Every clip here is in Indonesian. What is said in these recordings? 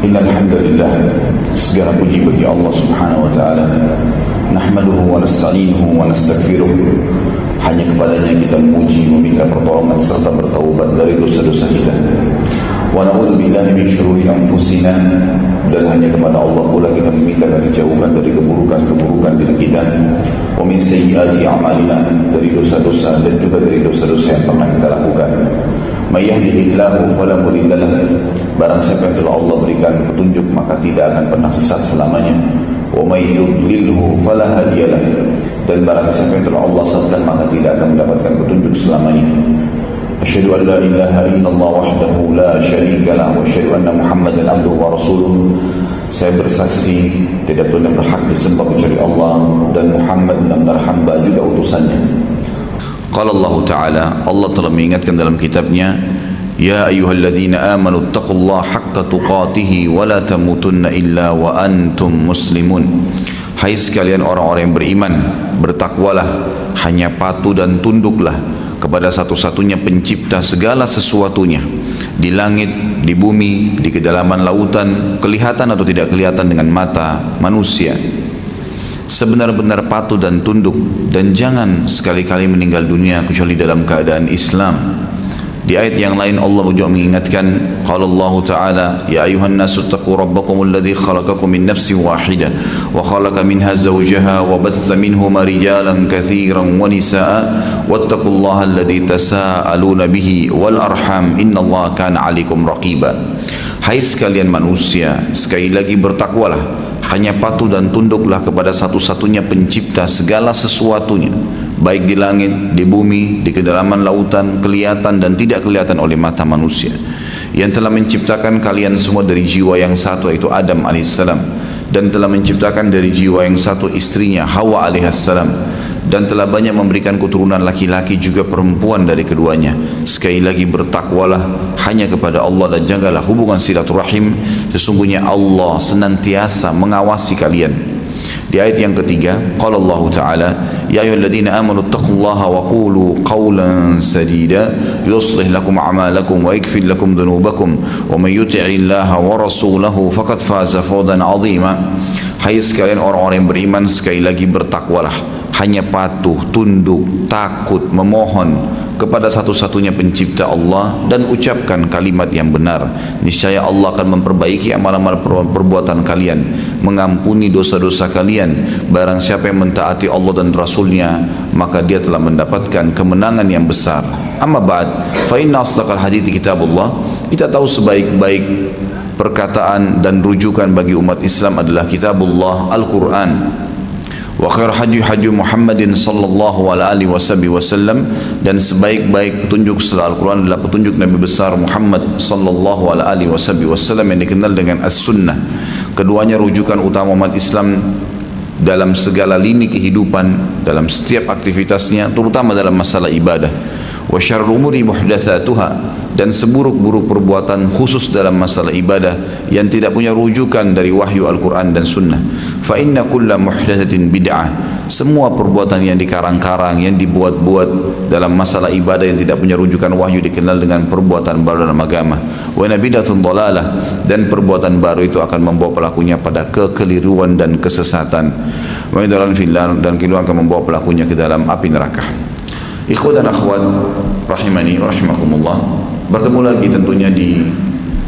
Innal hamdalillah, segala puji bagi Allah Subhanahu wa taala. Nahmaduhu wa nasta'inuhu wa nastaghfiruh. Hanya kepadanya kita memuji, meminta pertolongan serta bertaubat dari dosa-dosa kita. Wa na'udzu billahi min syururi anfusina, dan hanya kepada Allah pula kita meminta dan dijauhkan dari keburukan-keburukan diri kita. Wa min sayyiati a'malina, dari dosa-dosa dan juga dari dosa-dosa yang pernah kita lakukan. May yahdihillahu fala mudilla lahu, barang siapa yang telah Allah berikan petunjuk maka tidak akan pernah sesat selamanya. Wa may yudlilhu fala hadiya lahu, dan barang siapa yang telah Allah sesatkan maka tidak akan mendapatkan petunjuk selamanya. Asyhadu an la ilaha illallah wahdahu la syarika lahu wa asyhadu anna Muhammadan abduhu wa rasuluh. Saya bersaksi tidak Tuhan yang berhak disembah kecuali Allah, dan Muhammad benar-benar hamba juga utusannya. Qala Allah Ta'ala, Allah telah mengingatkan dalam kitabnya, Ya ayyuhalladzina amanu taqullaha haqqa tuqatih wa la tamutunna illa wa antum muslimun. Hai sekalian orang-orang yang beriman, bertakwalah, hanya patuh dan tunduklah kepada satu-satunya pencipta segala sesuatunya, di langit, di bumi, di kedalaman lautan, kelihatan atau tidak kelihatan dengan mata manusia. Sebenar-benar patuh dan tunduk, dan jangan sekali-kali meninggal dunia kecuali dalam keadaan Islam. Di ayat yang lain Allah juga mengingatkan, qala Allah Ta'ala, ya ayuhan nasu taqu rabbakum alladhi khalaqakum min nafsin wahidah wa khalaqa minha zawjaha wa batha minhuma rijalan kathiran wa nisaa wattaqullaha alladhi tasaaluna bihi wal arham innallaha kana 'alaikum raqiba. Hai sekalian manusia, sekali lagi bertakwalah, hanya patuh dan tunduklah kepada satu-satunya pencipta segala sesuatunya, baik di langit, di bumi, di kedalaman lautan, kelihatan dan tidak kelihatan oleh mata manusia, yang telah menciptakan kalian semua dari jiwa yang satu, yaitu Adam alaihissalam, dan telah menciptakan dari jiwa yang satu istrinya Hawa alaihissalam, dan telah banyak memberikan keturunan laki-laki juga perempuan dari keduanya. Sekali lagi bertakwalah hanya kepada Allah dan jagalah hubungan silaturahim, sesungguhnya Allah senantiasa mengawasi kalian. Di ayat yang ketiga, qala Allah Ta'ala, ya ayyuhalladzina amanu taqullaha wa qulu qawlan sadida yuslih lakum a'malakum wa yaghfir lakum dhunubakum wa may yuti'illaha wa rasulahu faqad faza fawzan 'azima. Hai sekalian orang-orang yang beriman, sekali lagi bertakwalah, hanya patuh, tunduk, takut, memohon kepada satu-satunya pencipta Allah, dan ucapkan kalimat yang benar. Niscaya Allah akan memperbaiki amalan-amalan perbuatan kalian, mengampuni dosa-dosa kalian. Barang siapa yang mentaati Allah dan Rasulnya, maka dia telah mendapatkan kemenangan yang besar. Amma ba'd, fa inna asdaqal hadithi kitabullah. Kita tahu sebaik-baik perkataan dan rujukan bagi umat Islam adalah kitabullah, Al-Quran. Wa khair hadyu Muhammadin sallallahu alaihi wasallam, dan sebaik-baik petunjuk setelah Al-Quran adalah petunjuk Nabi besar Muhammad sallallahu alaihi wasallam yang dikenal dengan As-Sunnah. Keduanya rujukan utama umat Islam dalam segala lini kehidupan, dalam setiap aktivitasnya, terutama dalam masalah ibadah. Wa syarrul umuri muhdatsatuha, dan seburuk-buruk perbuatan khusus dalam masalah ibadah yang tidak punya rujukan dari wahyu Al-Quran dan Sunnah. Fa inna kulla muhdatsatin bid'ah, semua perbuatan yang dikarang-karang, yang dibuat-buat dalam masalah ibadah yang tidak punya rujukan wahyu dikenal dengan perbuatan baru dalam agama. Wa nabidatun dhalalah, dan perbuatan baru itu akan membawa pelakunya pada kekeliruan dan kesesatan. Wa idaran fillah, dan keliruan akan membawa pelakunya ke dalam api neraka. Ikhwan dan akhwat rahimani wa rahimakumullah, bertemu lagi tentunya di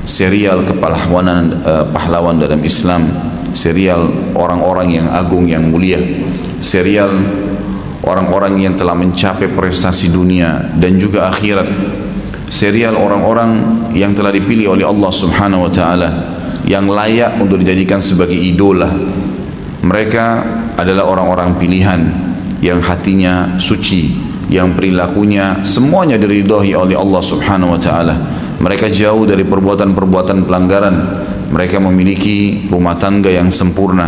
serial pahlawan dalam Islam, serial orang-orang yang agung yang mulia, serial orang-orang yang telah mencapai prestasi dunia dan juga akhirat, serial orang-orang yang telah dipilih oleh Allah Subhanahu wa Ta'ala, yang layak untuk dijadikan sebagai idola. Mereka adalah orang-orang pilihan yang hatinya suci, yang perilakunya semuanya diridhai oleh Allah Subhanahu wa Ta'ala. Mereka jauh dari perbuatan-perbuatan pelanggaran. Mereka memiliki rumah tangga yang sempurna,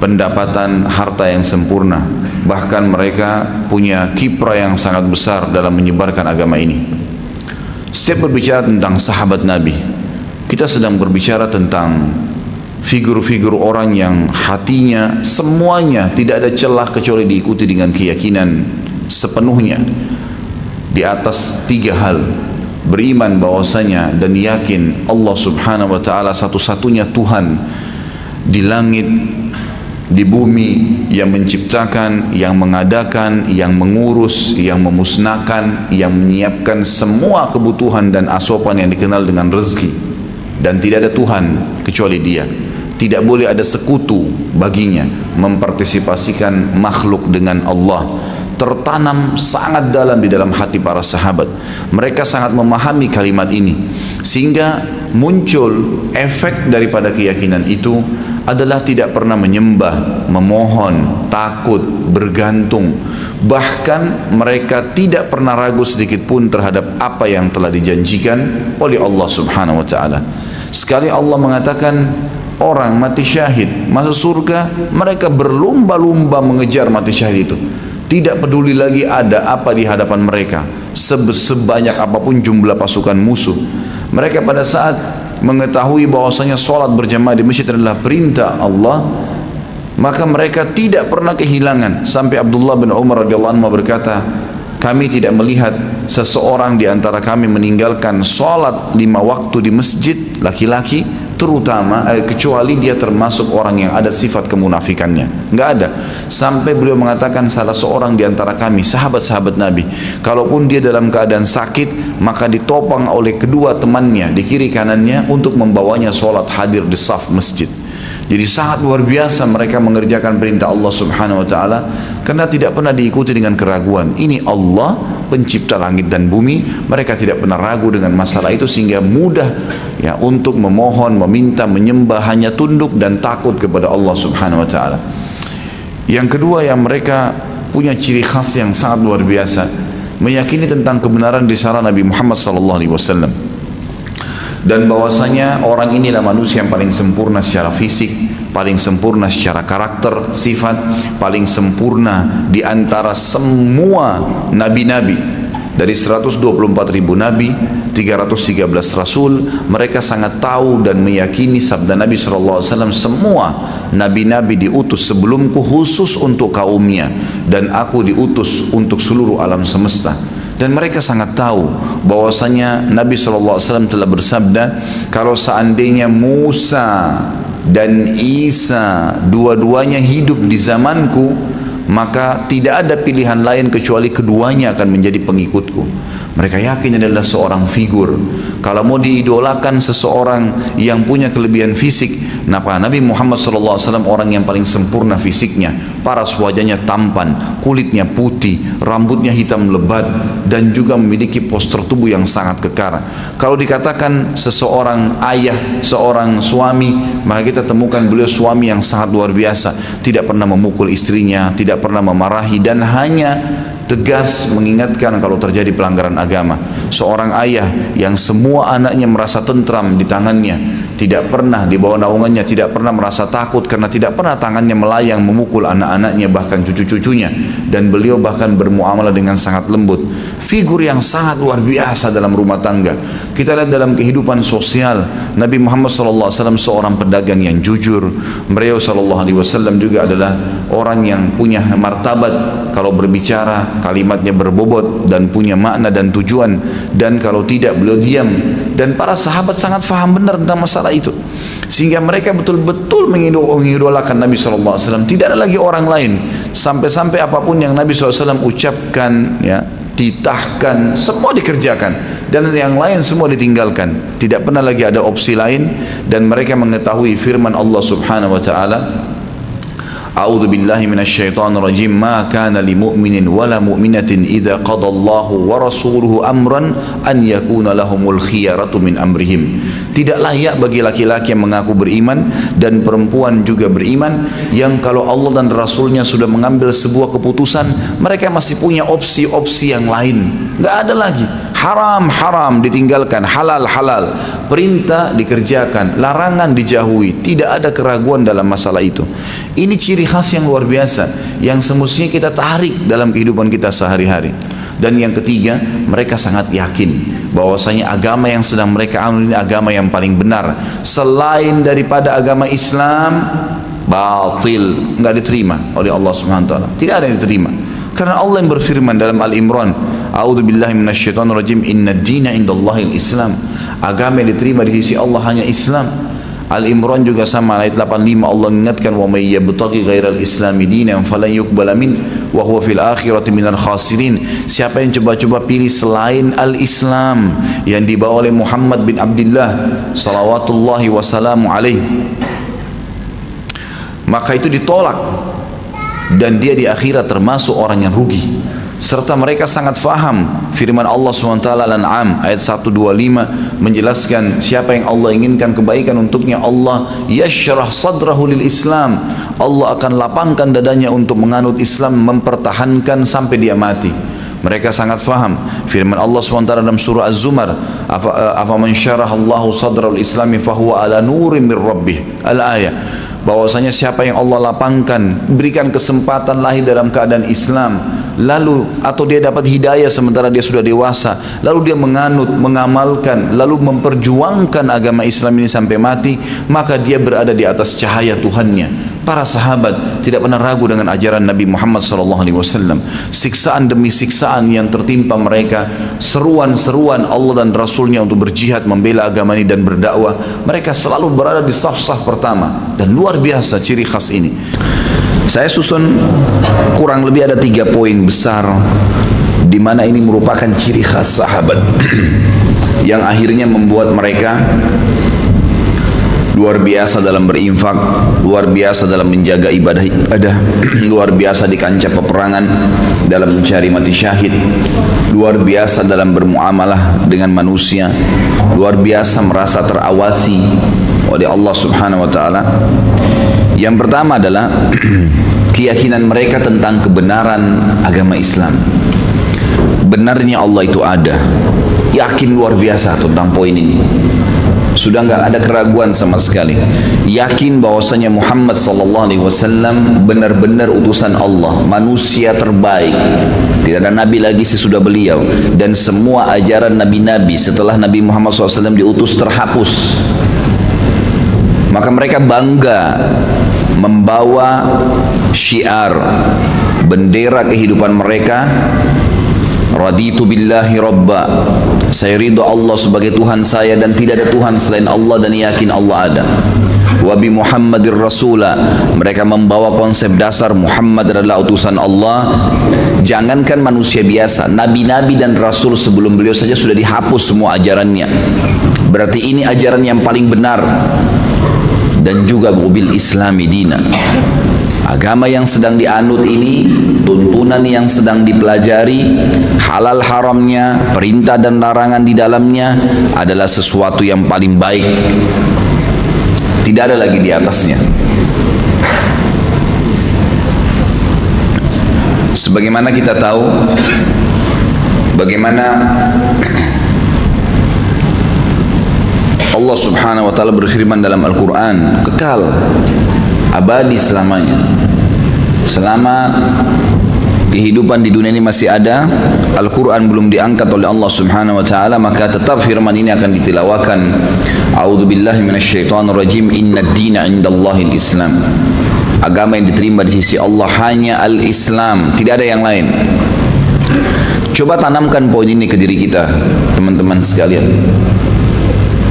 pendapatan harta yang sempurna, bahkan mereka punya kiprah yang sangat besar dalam menyebarkan agama ini. Setiap berbicara tentang sahabat Nabi, kita sedang berbicara tentang figur-figur orang yang hatinya semuanya tidak ada celah kecuali diikuti dengan keyakinan sepenuhnya di atas 3 hal. beriman bahwasanya dan yakin Allah subhanahu wa ta'ala satu-satunya Tuhan di langit, di bumi, yang menciptakan, yang mengadakan, yang mengurus, yang memusnahkan, yang menyiapkan semua kebutuhan dan asupan yang dikenal dengan rezeki, dan tidak ada Tuhan kecuali Dia. Tidak boleh ada sekutu baginya. Mempartisipasikan makhluk dengan Allah tertanam sangat dalam di dalam hati para sahabat. Mereka sangat memahami kalimat ini, sehingga muncul efek daripada keyakinan itu adalah tidak pernah menyembah, memohon, takut, bergantung. Bahkan mereka tidak pernah ragu sedikit pun terhadap apa yang telah dijanjikan oleh Allah subhanahu wa ta'ala. Sekali Allah mengatakan orang mati syahid masuk surga, mereka berlumba-lumba mengejar mati syahid itu. Tidak peduli lagi ada apa di hadapan mereka, sebanyak apapun jumlah pasukan musuh. Mereka pada saat mengetahui bahwasanya sholat berjamaah di masjid adalah perintah Allah, maka mereka tidak pernah kehilangan. Sampai Abdullah bin Umar radhiyallahu anhu berkata, kami tidak melihat seseorang di antara kami meninggalkan sholat 5 waktu di masjid, laki-laki terutama, kecuali dia termasuk orang yang ada sifat kemunafikannya. Enggak ada. Sampai beliau mengatakan salah seorang di antara kami, sahabat-sahabat Nabi, kalaupun dia dalam keadaan sakit, maka ditopang oleh kedua temannya di kiri kanannya untuk membawanya sholat hadir di saf masjid. Jadi sangat luar biasa mereka mengerjakan perintah Allah subhanahu wa ta'ala, karena tidak pernah diikuti dengan keraguan. Ini Allah pencipta langit dan bumi, mereka tidak pernah ragu dengan masalah itu, sehingga mudah ya untuk memohon, meminta, menyembah, hanya tunduk dan takut kepada Allah subhanahu wa ta'ala. Yang kedua yang mereka punya ciri khas yang sangat luar biasa, meyakini tentang kebenaran risalah Nabi Muhammad sallallahu alaihi wasallam, dan bahwasanya orang inilah manusia yang paling sempurna secara fisik, paling sempurna secara karakter, sifat, paling sempurna di antara semua nabi-nabi. Dari 124.000 nabi, 313 rasul, mereka sangat tahu dan meyakini sabda Nabi SAW, semua nabi-nabi diutus sebelumku khusus untuk kaumnya, dan aku diutus untuk seluruh alam semesta. Dan mereka sangat tahu bahwasanya Nabi SAW telah bersabda, kalau seandainya Musa dan Isa dua-duanya hidup di zamanku, maka tidak ada pilihan lain kecuali keduanya akan menjadi pengikutku. Mereka yakin adalah seorang figur. Kalau mau diidolakan seseorang yang punya kelebihan fisik, kenapa Nabi Muhammad SAW orang yang paling sempurna fisiknya, paras wajahnya tampan, kulitnya putih, rambutnya hitam lebat, dan juga memiliki postur tubuh yang sangat kekar. Kalau dikatakan seseorang ayah, seorang suami, maka kita temukan beliau suami yang sangat luar biasa, tidak pernah memukul istrinya, tidak pernah memarahi, dan hanya tegas mengingatkan kalau terjadi pelanggaran agama. Seorang ayah yang semua anaknya merasa tentram di tangannya, tidak pernah di bawah naungannya, tidak pernah merasa takut karena tidak pernah tangannya melayang memukul anak-anaknya, bahkan cucu-cucunya, dan beliau bahkan bermuamalah dengan sangat lembut. Figur yang sangat luar biasa dalam rumah tangga. Kita lihat dalam kehidupan sosial, Nabi Muhammad SAW seorang pedagang yang jujur. Beliau SAW juga adalah orang yang punya martabat, kalau berbicara kalimatnya berbobot dan punya makna dan tujuan, dan kalau tidak beliau diam. Dan para sahabat sangat faham benar tentang masalah itu, sehingga mereka betul-betul mengidolakan Nabi SAW. Tidak ada lagi orang lain, sampai-sampai apapun yang Nabi SAW ucapkan, ya, titahkan, semua dikerjakan, dan yang lain semua ditinggalkan. Tidak pernah lagi ada opsi lain. Dan mereka mengetahui firman Allah subhanahu wa ta'ala, A'udzu billahi minasyaitonir rajim, ma kana lil mu'minin wala mu'minatin idza qadallahu wa rasuluhu amran an yakuna lahumul khiyaratu min amrihim. Tidak layak bagi laki-laki yang mengaku beriman dan perempuan juga beriman, yang kalau Allah dan Rasulnya sudah mengambil sebuah keputusan, mereka masih punya opsi-opsi yang lain. Enggak ada lagi. Haram, haram ditinggalkan, halal, halal. Perintah dikerjakan, larangan dijauhi. Tidak ada keraguan dalam masalah itu. Ini ciri khas yang luar biasa, yang semestinya kita tarik dalam kehidupan kita sehari-hari. Dan yang ketiga, mereka sangat yakin bahwasanya agama yang sedang mereka anut ini agama yang paling benar. Selain daripada agama Islam, batil, enggak diterima oleh Allah Subhanahu wa taala. Tidak ada yang diterima. Karena Allah yang berfirman dalam Al-Imran, A'udzubillahi minasyaitonirrajim, Inna dina indallahil Islam. Agama yang diterima di sisi Allah hanya Islam. Al-Imran juga sama, ayat 85 Allah ingatkan, wa may yabtaghi ghairal islami dinan falan yuqbala min wa huwa fil akhirati minal khasirin. Siapa yang coba-coba pilih selain al-Islam yang dibawa oleh Muhammad bin Abdullah salawatullahi wassalamu alaih, maka itu ditolak dan dia di akhirat termasuk orang yang rugi. Serta mereka sangat faham firman Allah SWT Al-An'am ayat 125 menjelaskan siapa yang Allah inginkan kebaikan untuknya, Allah yashrah sadrahu lil Islam, Allah akan lapangkan dadanya untuk menganut Islam, mempertahankan sampai dia mati. Mereka sangat faham firman Allah SWT dalam surah Az-Zumar, afaman syarahallahu sadrahu lil islami fahuwa ala nurim mir rabbih, al-ayah, bahwasanya siapa yang Allah lapangkan, berikan kesempatan lahir dalam keadaan Islam, lalu atau dia dapat hidayah sementara dia sudah dewasa, lalu dia menganut, mengamalkan, lalu memperjuangkan agama Islam ini sampai mati, maka dia berada di atas cahaya Tuhannya. Para sahabat tidak pernah ragu dengan ajaran Nabi Muhammad SAW. Siksaan demi siksaan yang tertimpa mereka, seruan-seruan Allah dan Rasulnya untuk berjihad membela agama ini dan berdakwah, mereka selalu berada di saf-saf pertama. Dan luar biasa ciri khas ini. Saya susun kurang lebih ada 3 poin besar di mana ini merupakan ciri khas sahabat yang akhirnya membuat mereka luar biasa dalam berinfak, luar biasa dalam menjaga ibadah-ibadah, luar biasa di kancah peperangan dalam mencari mati syahid, luar biasa dalam bermuamalah dengan manusia, luar biasa merasa terawasi oleh Allah Subhanahu wa taala. Yang pertama adalah keyakinan mereka tentang kebenaran agama Islam. Benarnya Allah itu ada. Yakin luar biasa tentang poin ini. Sudah nggak ada keraguan sama sekali. Yakin bahwasanya Muhammad sallallahu alaihi wasallam benar-benar utusan Allah, manusia terbaik. Tidak ada nabi lagi sesudah beliau, dan semua ajaran nabi-nabi setelah Nabi Muhammad SAW diutus terhapus. Maka mereka bangga membawa syiar bendera kehidupan mereka, raditu billahi rabba, saya ridho Allah sebagai Tuhan saya dan tidak ada Tuhan selain Allah dan yakin Allah ada. Wa bi Muhammadir Rasula, mereka membawa konsep dasar Muhammad adalah utusan Allah. Jangankan manusia biasa, nabi-nabi dan rasul sebelum beliau saja sudah dihapus semua ajarannya. Berarti ini ajaran yang paling benar. Dan juga mobil Islami dina, agama yang sedang dianut ini, tuntunan yang sedang dipelajari, halal haramnya, perintah dan larangan di dalamnya adalah sesuatu yang paling baik. Tidak ada lagi di atasnya. Sebagaimana kita tahu bagaimana Allah Subhanahu wa taala berfirman dalam Al-Qur'an, kekal abadi selamanya. Selama kehidupan di dunia ini masih ada, Al-Quran belum diangkat oleh Allah Subhanahu wa taala, maka tetap firman ini akan ditilawakan. A'udzubillahi minasyaitonirrajim, innad dina 'indallahil Islam. Agama yang diterima di sisi Allah hanya al-Islam, tidak ada yang lain. Coba tanamkan poin ini ke diri kita, teman-teman sekalian.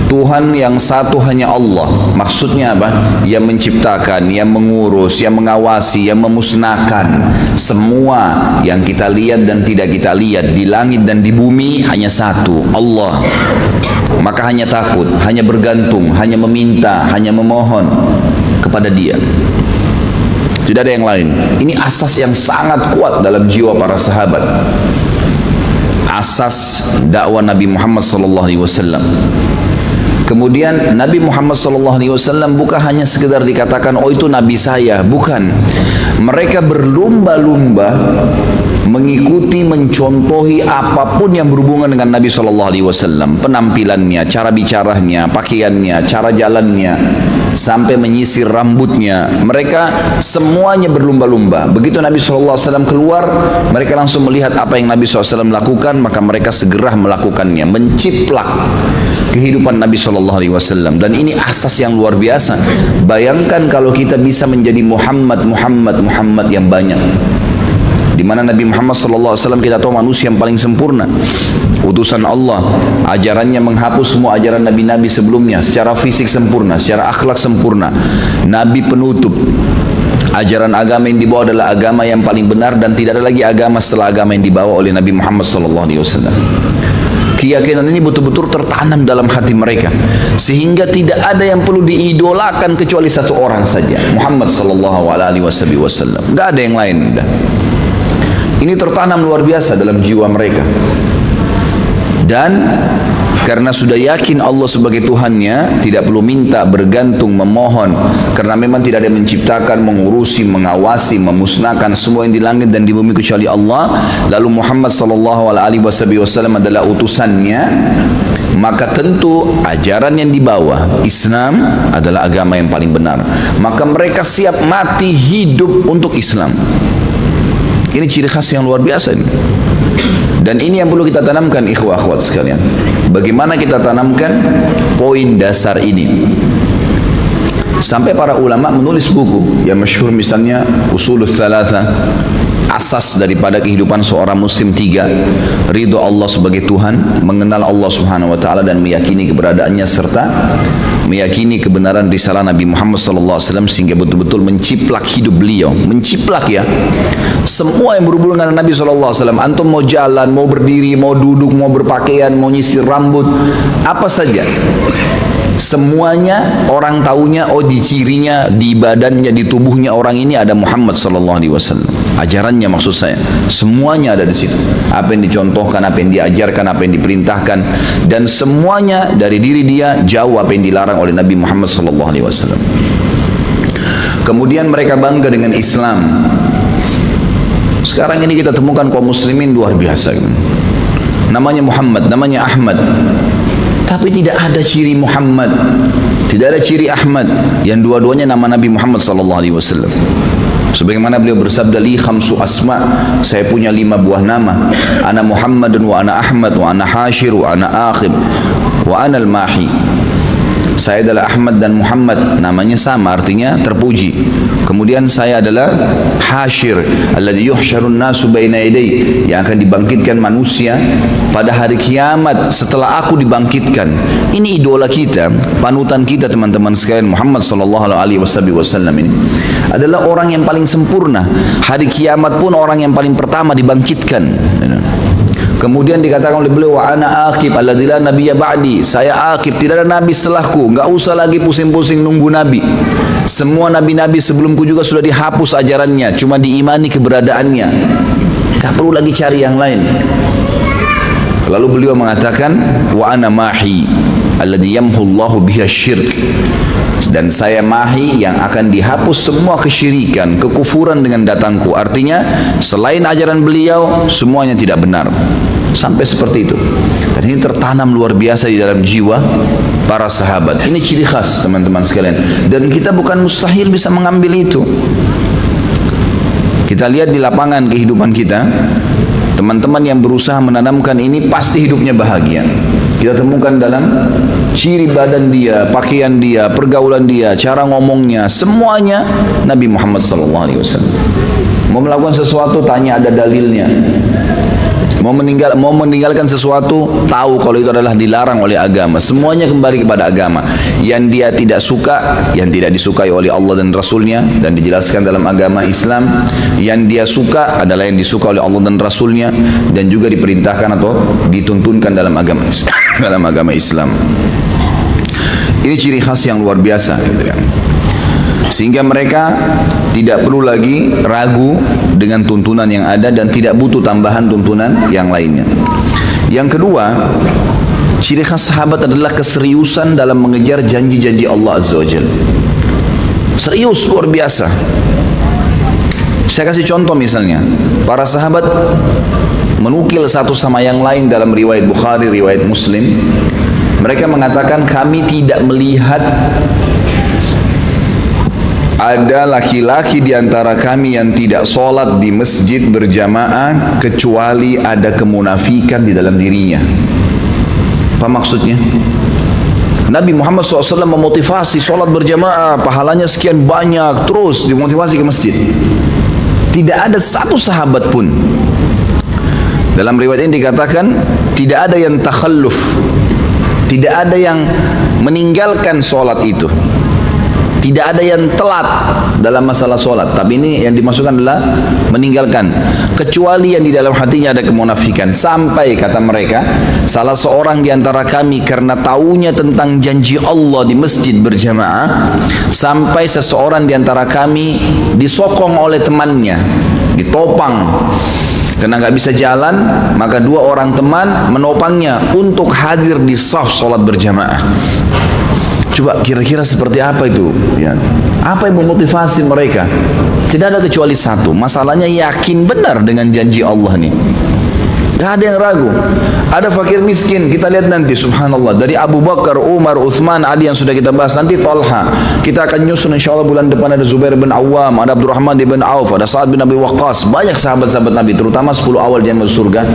Tuhan yang satu hanya Allah. Maksudnya apa? Yang menciptakan, yang mengurus, yang mengawasi, yang memusnahkan semua yang kita lihat dan tidak kita lihat di langit dan di bumi hanya satu, Allah. Maka hanya takut, hanya bergantung, hanya meminta, hanya memohon kepada Dia. Tidak ada yang lain. Ini asas yang sangat kuat dalam jiwa para sahabat. Asas dakwah Nabi Muhammad SAW. Kemudian Nabi Muhammad SAW bukan hanya sekedar dikatakan, oh itu Nabi saya, bukan. Mereka berlomba-lomba mengikuti, mencontohi apapun yang berhubungan dengan Nabi SAW. Penampilannya, cara bicaranya, pakaiannya, cara jalannya, sampai menyisir rambutnya. Mereka semuanya berlomba-lomba. Begitu Nabi SAW keluar, mereka langsung melihat apa yang Nabi SAW lakukan, maka mereka segera melakukannya, menciplak kehidupan Nabi SAW. Dan ini asas yang luar biasa. Bayangkan kalau kita bisa menjadi Muhammad yang banyak. Di di mana Nabi Muhammad SAW kita tahu manusia yang paling sempurna, utusan Allah, ajarannya menghapus semua ajaran nabi-nabi sebelumnya, secara fisik sempurna, secara akhlak sempurna, nabi penutup. Ajaran agama yang dibawa adalah agama yang paling benar dan tidak ada lagi agama setelah agama yang dibawa oleh Nabi Muhammad SAW. Keyakinan ini betul-betul tertanam dalam hati mereka, sehingga tidak ada yang perlu diidolakan kecuali satu orang saja, Muhammad SAW. Gak ada yang lain. Ini tertanam luar biasa dalam jiwa mereka. Dan karena sudah yakin Allah sebagai Tuhannya, tidak perlu minta, bergantung, memohon, karena memang tidak ada yang menciptakan, mengurusi, mengawasi, memusnahkan semua yang di langit dan di bumi kecuali Allah. Lalu Muhammad SAW adalah utusannya, maka tentu ajaran yang dibawa, Islam, adalah agama yang paling benar. Maka mereka siap mati hidup untuk Islam. Ini ciri khas yang luar biasa ini. Dan ini yang perlu kita tanamkan, ikhwah akhwat sekalian. Bagaimana kita tanamkan poin dasar ini? Sampai para ulama menulis buku yang masyhur, misalnya Usulul Thalatha, asas daripada kehidupan seorang muslim 3, ridho Allah sebagai Tuhan, mengenal Allah Subhanahu wa taala dan meyakini keberadaannya, serta meyakini kebenaran risalah Nabi Muhammad SAW, sehingga betul-betul menciplak hidup beliau. Menciplak ya, semua yang berhubungan dengan Nabi SAW. Antum mau jalan, mau berdiri, mau duduk, mau berpakaian, mau nyisir rambut, apa saja, semuanya orang taunya, oh di cirinya, di badannya, di tubuhnya orang ini ada Muhammad SAW. Ajarannya maksud saya, semuanya ada di situ. Apa yang dicontohkan, apa yang diajarkan, apa yang diperintahkan, dan semuanya dari diri dia jauh apa yang dilarang oleh Nabi Muhammad SAW. Kemudian mereka bangga dengan Islam. Sekarang ini kita temukan kaum muslimin luar biasa. Namanya Muhammad, namanya Ahmad, tapi tidak ada ciri Muhammad, tidak ada ciri Ahmad, yang dua-duanya nama Nabi Muhammad SAW. Sebagaimana beliau bersabda, li khamsu asma, saya punya 5 buah nama, ana Muhammadun wa ana Ahmad wa ana Hashir wa ana Aqib wa ana al-Mahi. Saya adalah Ahmad dan Muhammad, namanya sama, artinya terpuji. Kemudian saya adalah Hashir, alladhi yuhsyarun nasu baina yadai, yang akan dibangkitkan manusia pada hari kiamat setelah aku dibangkitkan. Ini idola kita, panutan kita teman-teman sekalian. Muhammad SAW ini adalah orang yang paling sempurna. Hari kiamat pun orang yang paling pertama dibangkitkan. Kemudian dikatakan oleh beliau, wa ana aqib alladzi la nabiyya ba'di, saya aqib, tidak ada nabi setelahku. Enggak usah lagi pusing-pusing nunggu nabi. Semua nabi-nabi sebelumku juga sudah dihapus ajarannya, cuma diimani keberadaannya. Enggak perlu lagi cari yang lain. Lalu beliau mengatakan, wa ana mahi alladzi yamhullahu biha syirk, dan saya mahi yang akan dihapus semua kesyirikan, kekufuran dengan datangku. Artinya selain ajaran beliau semuanya tidak benar. Sampai seperti itu. Dan ini tertanam luar biasa di dalam jiwa para sahabat. Ini ciri khas teman-teman sekalian, dan kita bukan mustahil bisa mengambil itu. Kita lihat di lapangan kehidupan kita, teman-teman yang berusaha menanamkan ini pasti hidupnya bahagia. Kita temukan dalam ciri badan dia, pakaian dia, pergaulan dia, cara ngomongnya, semuanya Nabi Muhammad SAW. Mau melakukan sesuatu, tanya ada dalilnya. Mau meninggalkan sesuatu, tahu kalau itu adalah dilarang oleh agama. Semuanya kembali kepada agama. Yang dia tidak suka, yang tidak disukai oleh Allah dan Rasulnya, dan dijelaskan dalam agama Islam. Yang dia suka adalah yang disuka oleh Allah dan Rasulnya, dan juga diperintahkan atau dituntunkan dalam agama Islam. Ini ciri khas yang luar biasa, gitu ya. Sehingga mereka tidak perlu lagi ragu dengan tuntunan yang ada dan tidak butuh tambahan tuntunan yang lainnya. Yang kedua, ciri khas sahabat adalah keseriusan dalam mengejar janji-janji Allah Azza wa Jalla. Serius luar biasa. Saya kasih contoh, misalnya para sahabat menukil satu sama yang lain dalam riwayat Bukhari, riwayat Muslim. Mereka mengatakan, kami tidak melihat ada laki-laki di antara kami yang tidak sholat di masjid berjamaah kecuali ada kemunafikan di dalam dirinya. Apa maksudnya? Nabi Muhammad SAW memotivasi sholat berjamaah, pahalanya sekian banyak, terus dimotivasi ke masjid. Tidak ada satu sahabat pun. Dalam riwayat ini dikatakan tidak ada yang takhalluf, tidak ada yang meninggalkan sholat itu, tidak ada yang telat dalam masalah sholat. Tapi ini yang dimasukkan adalah meninggalkan, kecuali yang di dalam hatinya ada kemunafikan. Sampai kata mereka, salah seorang di antara kami karena taunya tentang janji Allah di masjid berjamaah, sampai seseorang di antara kami disokong oleh temannya, ditopang. Karena nggak bisa jalan, maka dua orang teman menopangnya untuk hadir di shaf sholat berjamaah. Coba kira-kira seperti apa itu? Ya. Apa yang memotivasi mereka? Tidak ada kecuali satu. Masalahnya yakin benar dengan janji Allah nih. Gak ada yang ragu. Ada fakir miskin, kita lihat nanti, subhanallah, dari Abu Bakar, Umar, Uthman, Ali yang sudah kita bahas, nanti Talha. Kita akan nyusun insyaAllah bulan depan, ada Zubair bin Awam, ada Abdurrahman bin Auf, ada Sa'ad bin Abi Waqqas. Banyak sahabat-sahabat Nabi, terutama 10 awal dia masuk surga.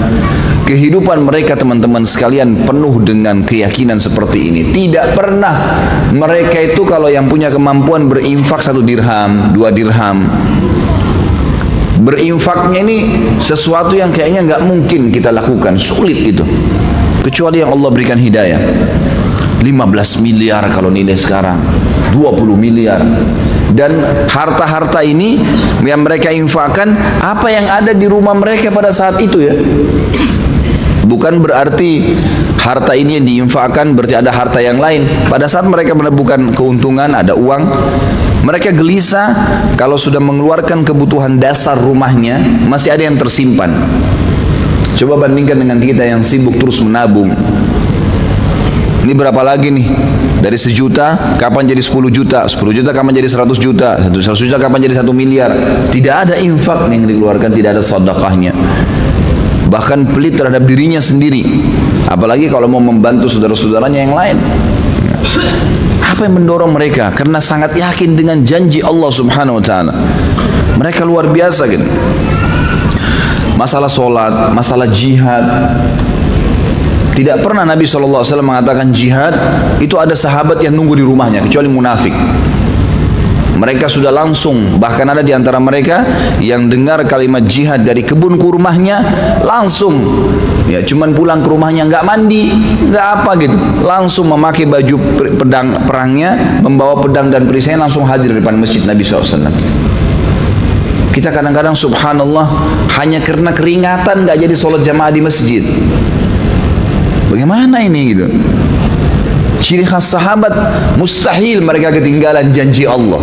Kehidupan mereka teman-teman sekalian penuh dengan keyakinan seperti ini. Tidak pernah mereka itu kalau yang punya kemampuan berinfak 1 dirham, 2 dirham. Berinfaknya ini sesuatu yang kayaknya nggak mungkin kita lakukan, sulit itu, kecuali yang Allah berikan hidayah. 15 miliar kalau nilai sekarang, 20 miliar. Dan harta-harta ini yang mereka infakkan, apa yang ada di rumah mereka pada saat itu ya. Bukan berarti harta ini yang diinfakkan berarti ada harta yang lain. Pada saat mereka menemukan keuntungan, ada uang, mereka gelisah kalau sudah mengeluarkan kebutuhan dasar rumahnya, masih ada yang tersimpan. Coba bandingkan dengan kita yang sibuk terus menabung. Ini berapa lagi nih? Dari 1 juta, kapan jadi 10 juta? 10 juta kapan jadi 100 juta? 100 juta kapan jadi 1 miliar? Tidak ada infak yang dikeluarkan, tidak ada sedekahnya. Bahkan pelit terhadap dirinya sendiri, apalagi kalau mau membantu saudara-saudaranya yang lain. Apa yang mendorong mereka? Karena sangat yakin dengan janji Allah subhanahu wa ta'ala. Mereka luar biasa gitu. Masalah solat, masalah jihad, tidak pernah Nabi SAW mengatakan jihad itu ada sahabat yang nunggu di rumahnya, kecuali munafik. Mereka sudah langsung, bahkan ada di antara mereka yang dengar kalimat jihad dari kebun kurmahnya langsung, ya cuman pulang ke rumahnya nggak mandi, nggak apa gitu, langsung memakai baju pedang perangnya, membawa pedang dan perisainya, langsung hadir di depan masjid Nabi SAW. Kita kadang-kadang subhanallah hanya karena keringatan nggak jadi sholat jamaah di masjid. Bagaimana ini gitu? Ciri khas sahabat, mustahil mereka ketinggalan janji Allah.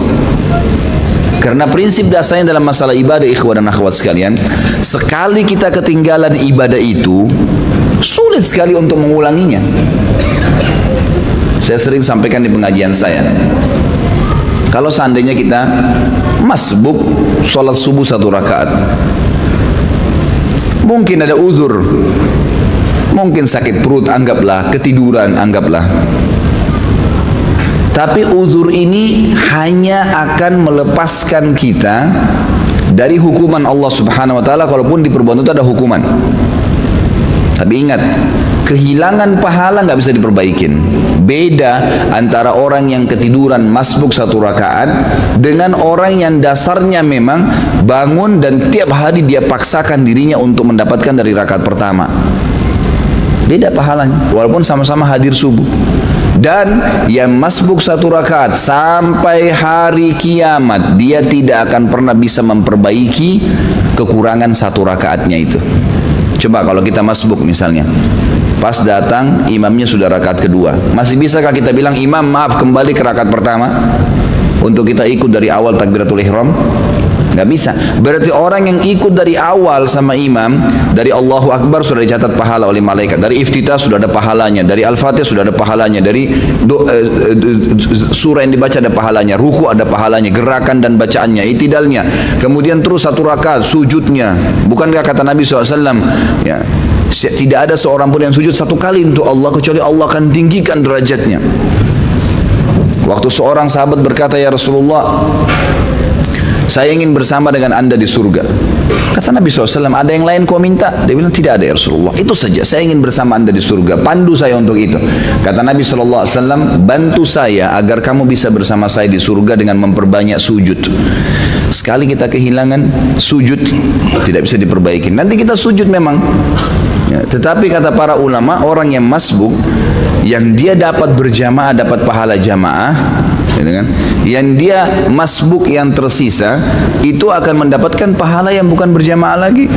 Karena prinsip dasarnya dalam masalah ibadah, ikhwan dan akhwat sekalian, sekali kita ketinggalan ibadah itu, sulit sekali untuk mengulanginya. Saya sering sampaikan di pengajian saya, kalau seandainya kita masbuk sholat subuh 1 rakaat, mungkin ada uzur, mungkin sakit perut, anggaplah, ketiduran, anggaplah. Tapi uzur ini hanya akan melepaskan kita dari hukuman Allah subhanahu wa ta'ala, kalaupun di perbuatan itu ada hukuman. Tapi ingat, kehilangan pahala nggak bisa diperbaikin. Beda antara orang yang ketiduran masbuk 1 rakaat dengan orang yang dasarnya memang bangun dan tiap hari dia paksakan dirinya untuk mendapatkan dari rakaat pertama. Beda pahalanya, walaupun sama-sama hadir subuh. Dan yang masbuk 1 rakaat sampai hari kiamat, dia tidak akan pernah bisa memperbaiki kekurangan 1 rakaatnya itu. Coba kalau kita masbuk misalnya, pas datang imamnya sudah rakaat kedua, masih bisakah kita bilang, imam maaf kembali ke rakaat pertama untuk kita ikut dari awal takbiratul ihram? Nggak bisa. Berarti orang yang ikut dari awal sama imam, dari Allahu Akbar sudah dicatat pahala oleh malaikat, dari iftitah sudah ada pahalanya, dari Al-Fatihah sudah ada pahalanya, dari surah yang dibaca ada pahalanya, ruku ada pahalanya, gerakan dan bacaannya, itidalnya, kemudian terus 1 rakaat sujudnya. Bukankah kata Nabi SAW, ya, tidak ada seorang pun yang sujud 1 kali untuk Allah kecuali Allah akan tinggikan derajatnya. Waktu seorang sahabat berkata, ya Rasulullah, saya ingin bersama dengan anda di surga. Kata Nabi SAW, ada yang lain kau minta? Dia bilang, tidak ada ya Rasulullah, itu saja, saya ingin bersama anda di surga, pandu saya untuk itu. Kata Nabi SAW, bantu saya agar kamu bisa bersama saya di surga dengan memperbanyak sujud. Sekali kita kehilangan sujud, tidak bisa diperbaiki. Nanti kita sujud memang, ya, tetapi kata para ulama, orang yang masbuk, yang dia dapat berjamaah, dapat pahala jamaah, gitu kan? Yang dia masbuk yang tersisa, itu akan mendapatkan pahala yang bukan berjamaah lagi.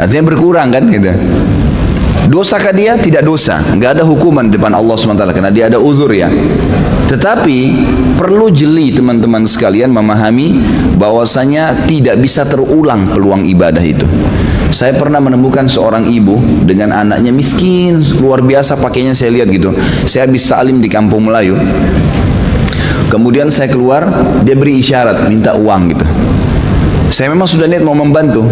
Artinya berkurang kan gitu. Dosakah dia? Tidak dosa, nggak ada hukuman di depan Allah SWT karena dia ada uzur ya. Tetapi perlu jeli teman-teman sekalian memahami bahwasanya tidak bisa terulang peluang ibadah itu. Saya pernah menemukan seorang ibu dengan anaknya miskin luar biasa, pakainya saya lihat gitu. Saya habis ta'lim di Kampung Melayu. Kemudian saya keluar, dia beri isyarat minta uang gitu. Saya memang sudah niat mau membantu.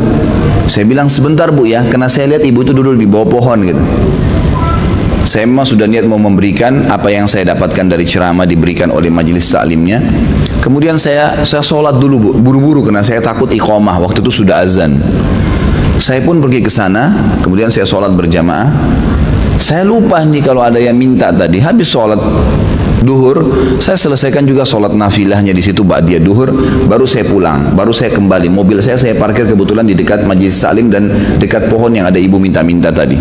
Saya bilang sebentar bu ya, karena saya lihat ibu itu duduk di bawah pohon gitu. Saya memang sudah niat mau memberikan apa yang saya dapatkan dari ceramah diberikan oleh majelis taklimnya. Kemudian saya sholat dulu bu, buru-buru karena saya takut iqamah, waktu itu sudah azan. Saya pun pergi ke sana, kemudian saya sholat berjamaah. Saya lupa nih kalau ada yang minta tadi, habis sholat duhur, saya selesaikan juga sholat nafilahnya di situ ba'diyah duhur, baru saya pulang, baru saya kembali. Mobil saya parkir kebetulan di dekat majelis taklim dan dekat pohon yang ada ibu minta-minta tadi.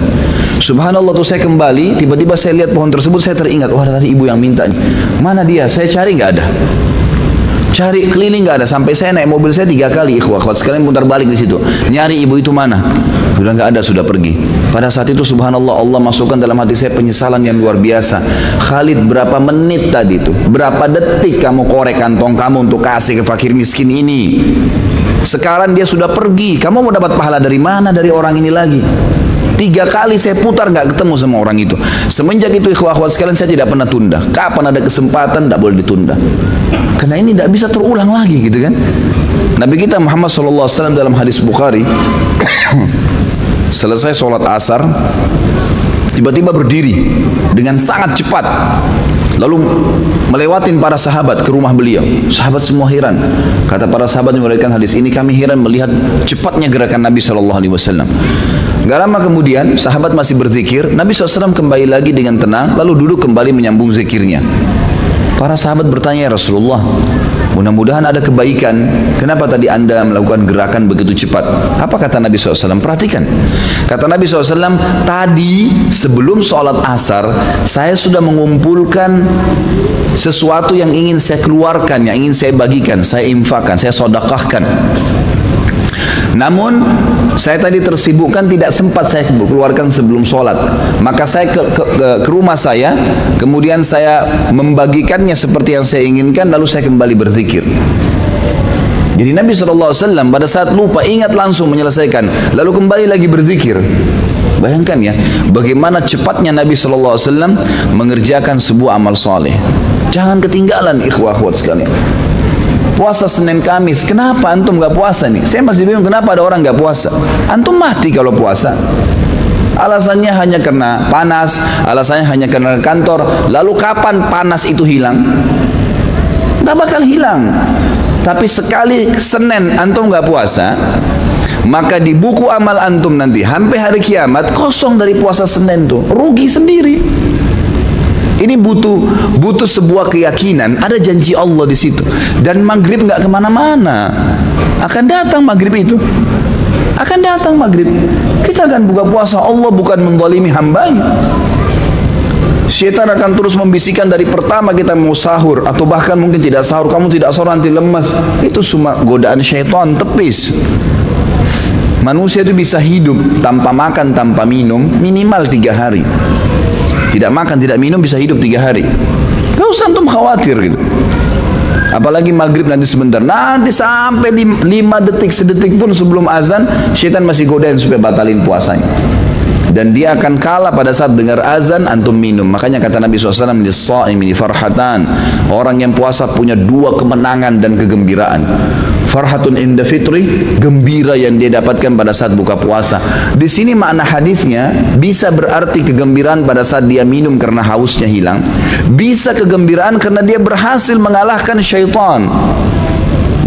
Subhanallah, tuh saya kembali, tiba-tiba saya lihat pohon tersebut, saya teringat, wah tadi ibu yang minta, mana dia? Saya cari nggak ada, cari keliling nggak ada, sampai saya naik mobil saya 3 kali, ikhwah sekalian putar balik di situ, nyari ibu itu mana, sudah nggak ada, sudah pergi. Pada saat itu subhanallah, Allah masukkan dalam hati saya penyesalan yang luar biasa. Khalid, berapa menit tadi itu, berapa detik kamu korek kantong kamu untuk kasih ke fakir miskin ini? Sekarang dia sudah pergi, kamu mau dapat pahala dari mana dari orang ini lagi? 3 kali saya putar nggak ketemu sama orang itu. Semenjak itu ikhwah-ikhwah sekalian saya tidak pernah tunda. Kapan ada kesempatan tidak boleh ditunda. Karena ini tidak bisa terulang lagi gitu kan. Nabi kita Muhammad SAW dalam hadis Bukhari selesai sholat asar tiba-tiba berdiri dengan sangat cepat lalu melewatin para sahabat ke rumah beliau. Sahabat semua heran. Kata para sahabat yang meriwayatkan hadis ini, kami heran melihat cepatnya gerakan Nabi SAW. Gak lama kemudian sahabat masih berzikir, Nabi SAW kembali lagi dengan tenang lalu duduk kembali menyambung zikirnya. Para sahabat bertanya, ya Rasulullah, mudah-mudahan ada kebaikan, kenapa tadi anda melakukan gerakan begitu cepat? Apa kata Nabi SAW? Perhatikan, kata Nabi SAW, tadi sebelum sholat asar saya sudah mengumpulkan sesuatu yang ingin saya keluarkan, yang ingin saya bagikan, saya infakkan, saya sedekahkan. Namun saya tadi tersibukkan, tidak sempat saya keluarkan sebelum sholat. Maka saya ke rumah saya, kemudian saya membagikannya seperti yang saya inginkan, lalu saya kembali berzikir. Jadi Nabi SAW pada saat lupa ingat langsung menyelesaikan, lalu kembali lagi berzikir. Bayangkan ya, bagaimana cepatnya Nabi SAW mengerjakan sebuah amal soleh. Jangan ketinggalan ikhwah-ikhwat sekalian. Puasa Senin Kamis, kenapa antum gak puasa nih? Saya masih bingung kenapa ada orang gak puasa. Antum mati kalau puasa. Alasannya hanya karena panas, alasannya hanya karena kantor. Lalu kapan panas itu hilang? Gak bakal hilang. Tapi sekali Senin antum gak puasa, maka di buku amal antum nanti sampai hari kiamat kosong dari puasa Senin tuh, rugi sendiri. Ini butuh sebuah keyakinan, ada janji Allah di situ. Dan maghrib nggak kemana-mana, akan datang maghrib itu, akan datang maghrib. Kita akan buka puasa, Allah bukan menzalimi hambanya. Syaitan akan terus membisikkan dari pertama kita mau sahur atau bahkan mungkin tidak sahur, kamu tidak sahur nanti lemas. Itu semua godaan syaitan tepis. Manusia itu bisa hidup tanpa makan, tanpa minum minimal 3 hari. Tidak makan, tidak minum bisa hidup 3 hari. Gak usah antum khawatir gitu. Apalagi maghrib nanti sebentar, nanti sampai 5 detik, sedetik pun sebelum azan, syaitan masih godain supaya batalin puasanya. Dan dia akan kalah pada saat dengar azan antum minum. Makanya kata Nabi SAW, lis-shaimi farhatan, orang yang puasa punya 2 kemenangan dan kegembiraan. Farhatun inda fitri, gembira yang dia dapatkan pada saat buka puasa. Di sini makna hadisnya bisa berarti kegembiraan pada saat dia minum karena hausnya hilang, bisa kegembiraan karena dia berhasil mengalahkan syaitan,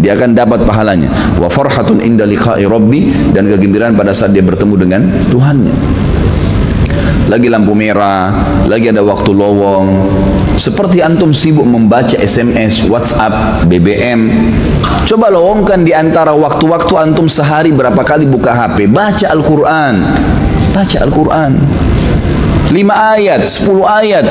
dia akan dapat pahalanya. Wa farhatun inda liqa'i rabbi, dan kegembiraan pada saat dia bertemu dengan Tuhannya. Lagi lampu merah, lagi ada waktu lowong, Seperti antum sibuk membaca SMS, WhatsApp, BBM, coba lowongkan di antara waktu-waktu antum sehari berapa kali buka HP, baca Al-Quran. Baca Al-Quran 5 ayat, 10 ayat.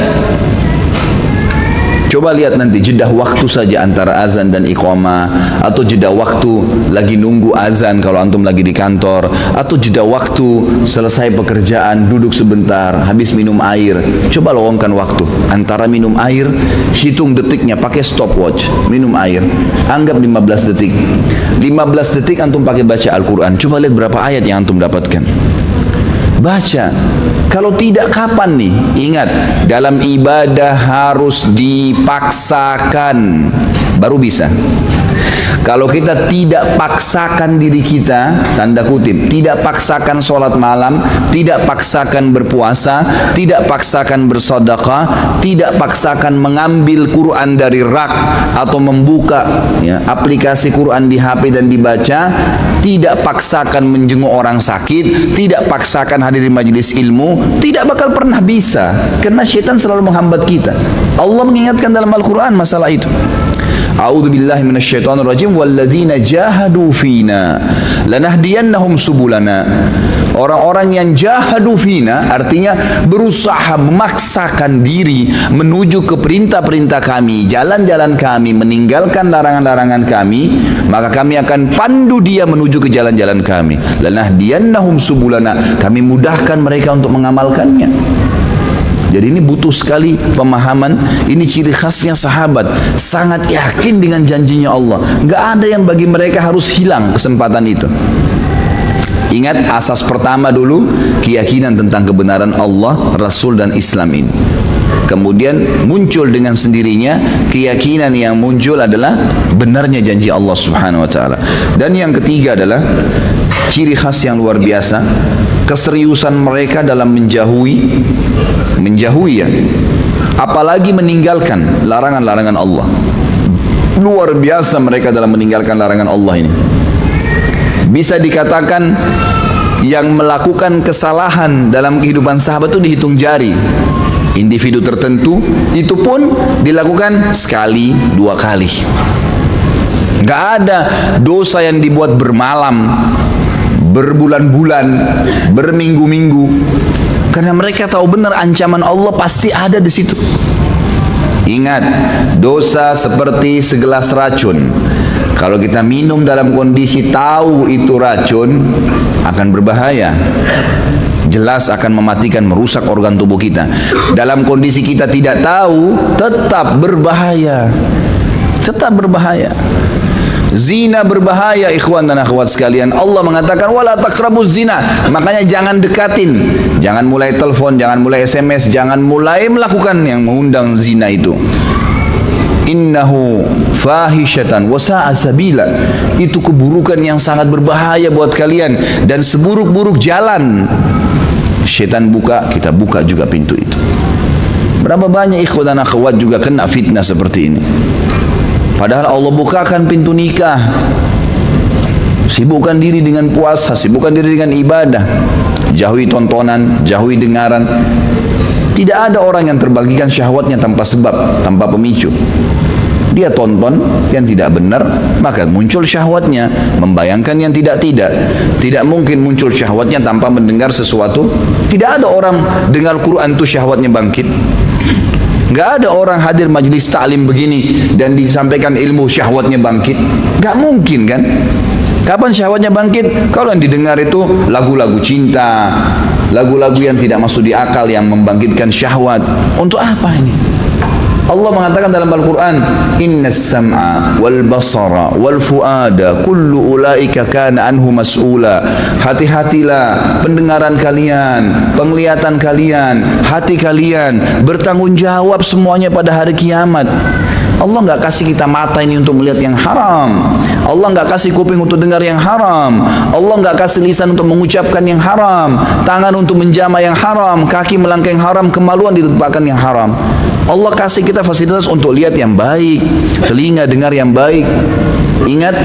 Coba lihat nanti jeda waktu saja antara azan dan iqamah, atau jeda waktu lagi nunggu azan kalau antum lagi di kantor, atau jeda waktu selesai pekerjaan duduk sebentar habis minum air. Coba lowongkan waktu antara minum air, hitung detiknya pakai stopwatch. Minum air anggap 15 detik. 15 detik antum pakai baca Al-Quran. Coba lihat berapa ayat yang antum dapatkan. Baca. Kalau tidak, kapan nih? Ingat, dalam ibadah harus dipaksakan baru bisa. Kalau kita tidak paksakan diri kita, tanda kutip, tidak paksakan sholat malam, tidak paksakan berpuasa, tidak paksakan bersedekah, tidak paksakan mengambil Quran dari rak atau membuka aplikasi Quran di HP dan dibaca, tidak paksakan menjenguk orang sakit, tidak paksakan hadir di majelis ilmu, tidak bakal pernah bisa, karena syaitan selalu menghambat kita. Allah mengingatkan dalam Al-Quran masalah itu. A'udzu billahi minasyaitonir rajim, walladzina jahadu fina lanahdiyannahum subulana. Orang-orang yang jahadu fina artinya berusaha memaksakan diri menuju ke perintah-perintah kami, jalan-jalan kami, meninggalkan larangan-larangan kami, maka kami akan pandu dia menuju ke jalan-jalan kami. Lanahdiyannahum subulana, kami mudahkan mereka untuk mengamalkannya. Jadi ini butuh sekali pemahaman. Ini ciri khasnya sahabat, sangat yakin dengan janjinya Allah. Nggak ada yang bagi mereka harus hilang kesempatan itu. Ingat, asas pertama dulu keyakinan tentang kebenaran Allah, Rasul dan Islam ini. Kemudian muncul dengan sendirinya keyakinan yang muncul adalah benarnya janji Allah Subhanahu wa taala. Dan yang ketiga adalah ciri khas yang luar biasa, keseriusan mereka dalam menjauhi ya, apalagi meninggalkan larangan-larangan Allah. Luar biasa mereka dalam meninggalkan larangan Allah ini. Bisa dikatakan yang melakukan kesalahan dalam kehidupan sahabat itu dihitung jari. Individu tertentu itu pun dilakukan sekali, 2 kali. Gak ada dosa yang dibuat bermalam, berbulan-bulan, berminggu-minggu, karena mereka tahu benar ancaman Allah pasti ada di situ. Ingat, dosa seperti segelas racun. Kalau kita minum dalam kondisi tahu itu racun, akan berbahaya. Jelas akan mematikan, merusak organ tubuh kita. Dalam kondisi kita tidak tahu, tetap berbahaya. Tetap berbahaya. Zina berbahaya, ikhwan dan akhwat sekalian. Allah mengatakan wala taqrabuz zina. Makanya jangan dekatin, jangan mulai telepon, jangan mulai SMS, jangan mulai melakukan yang mengundang zina itu. Innahu fahishatan wa sa'a sabila. Itu keburukan yang sangat berbahaya buat kalian, dan seburuk-buruk jalan. Syaitan buka, kita buka juga pintu itu. Berapa banyak ikhwan dan akhwat juga kena fitnah seperti ini. Padahal Allah bukakan pintu nikah. Sibukkan diri dengan puasa, sibukkan diri dengan ibadah. Jauhi tontonan, jauhi dengaran. Tidak ada orang yang terbagikan syahwatnya tanpa sebab, tanpa pemicu. Dia tonton yang tidak benar, maka muncul syahwatnya, membayangkan yang tidak-tidak. Tidak mungkin muncul syahwatnya tanpa mendengar sesuatu. Tidak ada orang dengar Quran itu syahwatnya bangkit. Gak ada orang hadir majelis taklim begini dan disampaikan ilmu syahwatnya bangkit. Gak mungkin kan? Kapan syahwatnya bangkit? Kalau yang didengar itu lagu-lagu cinta, lagu-lagu yang tidak masuk di akal, yang membangkitkan syahwat. Untuk apa ini? Allah mengatakan dalam Al-Quran, Innas sam'a wal basara wal fuada kullu ulaika kana anhu mas'ula. Hati-hatilah pendengaran kalian, penglihatan kalian, hati kalian bertanggung jawab semuanya pada hari kiamat. Allah nggak kasih kita mata ini untuk melihat yang haram. Allah nggak kasih kuping untuk dengar yang haram. Allah nggak kasih lisan untuk mengucapkan yang haram, tangan untuk menjamah yang haram, kaki melangkah yang haram, kemaluan ditumpahkan yang haram. Allah kasih kita fasilitas untuk lihat yang baik, telinga dengar yang baik. Ingat,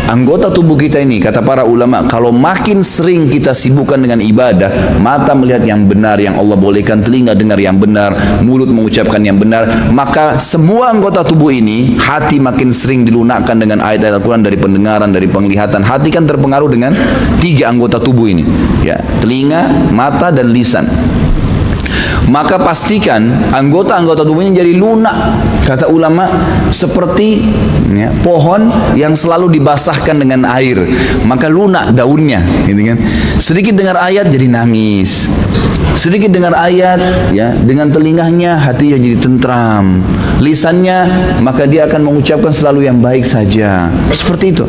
anggota tubuh kita ini, kata para ulama, kalau makin sering kita sibukkan dengan ibadah, mata melihat yang benar, yang Allah bolehkan, telinga dengar yang benar, mulut mengucapkan yang benar, maka semua anggota tubuh ini, hati makin sering dilunakkan dengan ayat-ayat Al-Quran, dari pendengaran, dari penglihatan. Hati kan terpengaruh dengan 3 anggota tubuh ini, ya, telinga, mata, dan lisan. Maka pastikan anggota-anggota tubuhnya jadi lunak, kata ulama, seperti ya, pohon yang selalu dibasahkan dengan air, maka lunak daunnya, gitu kan. Sedikit dengar ayat jadi nangis, sedikit dengar ayat, ya, dengan telinganya hatinya jadi tentram, lisannya maka dia akan mengucapkan selalu yang baik saja, seperti itu.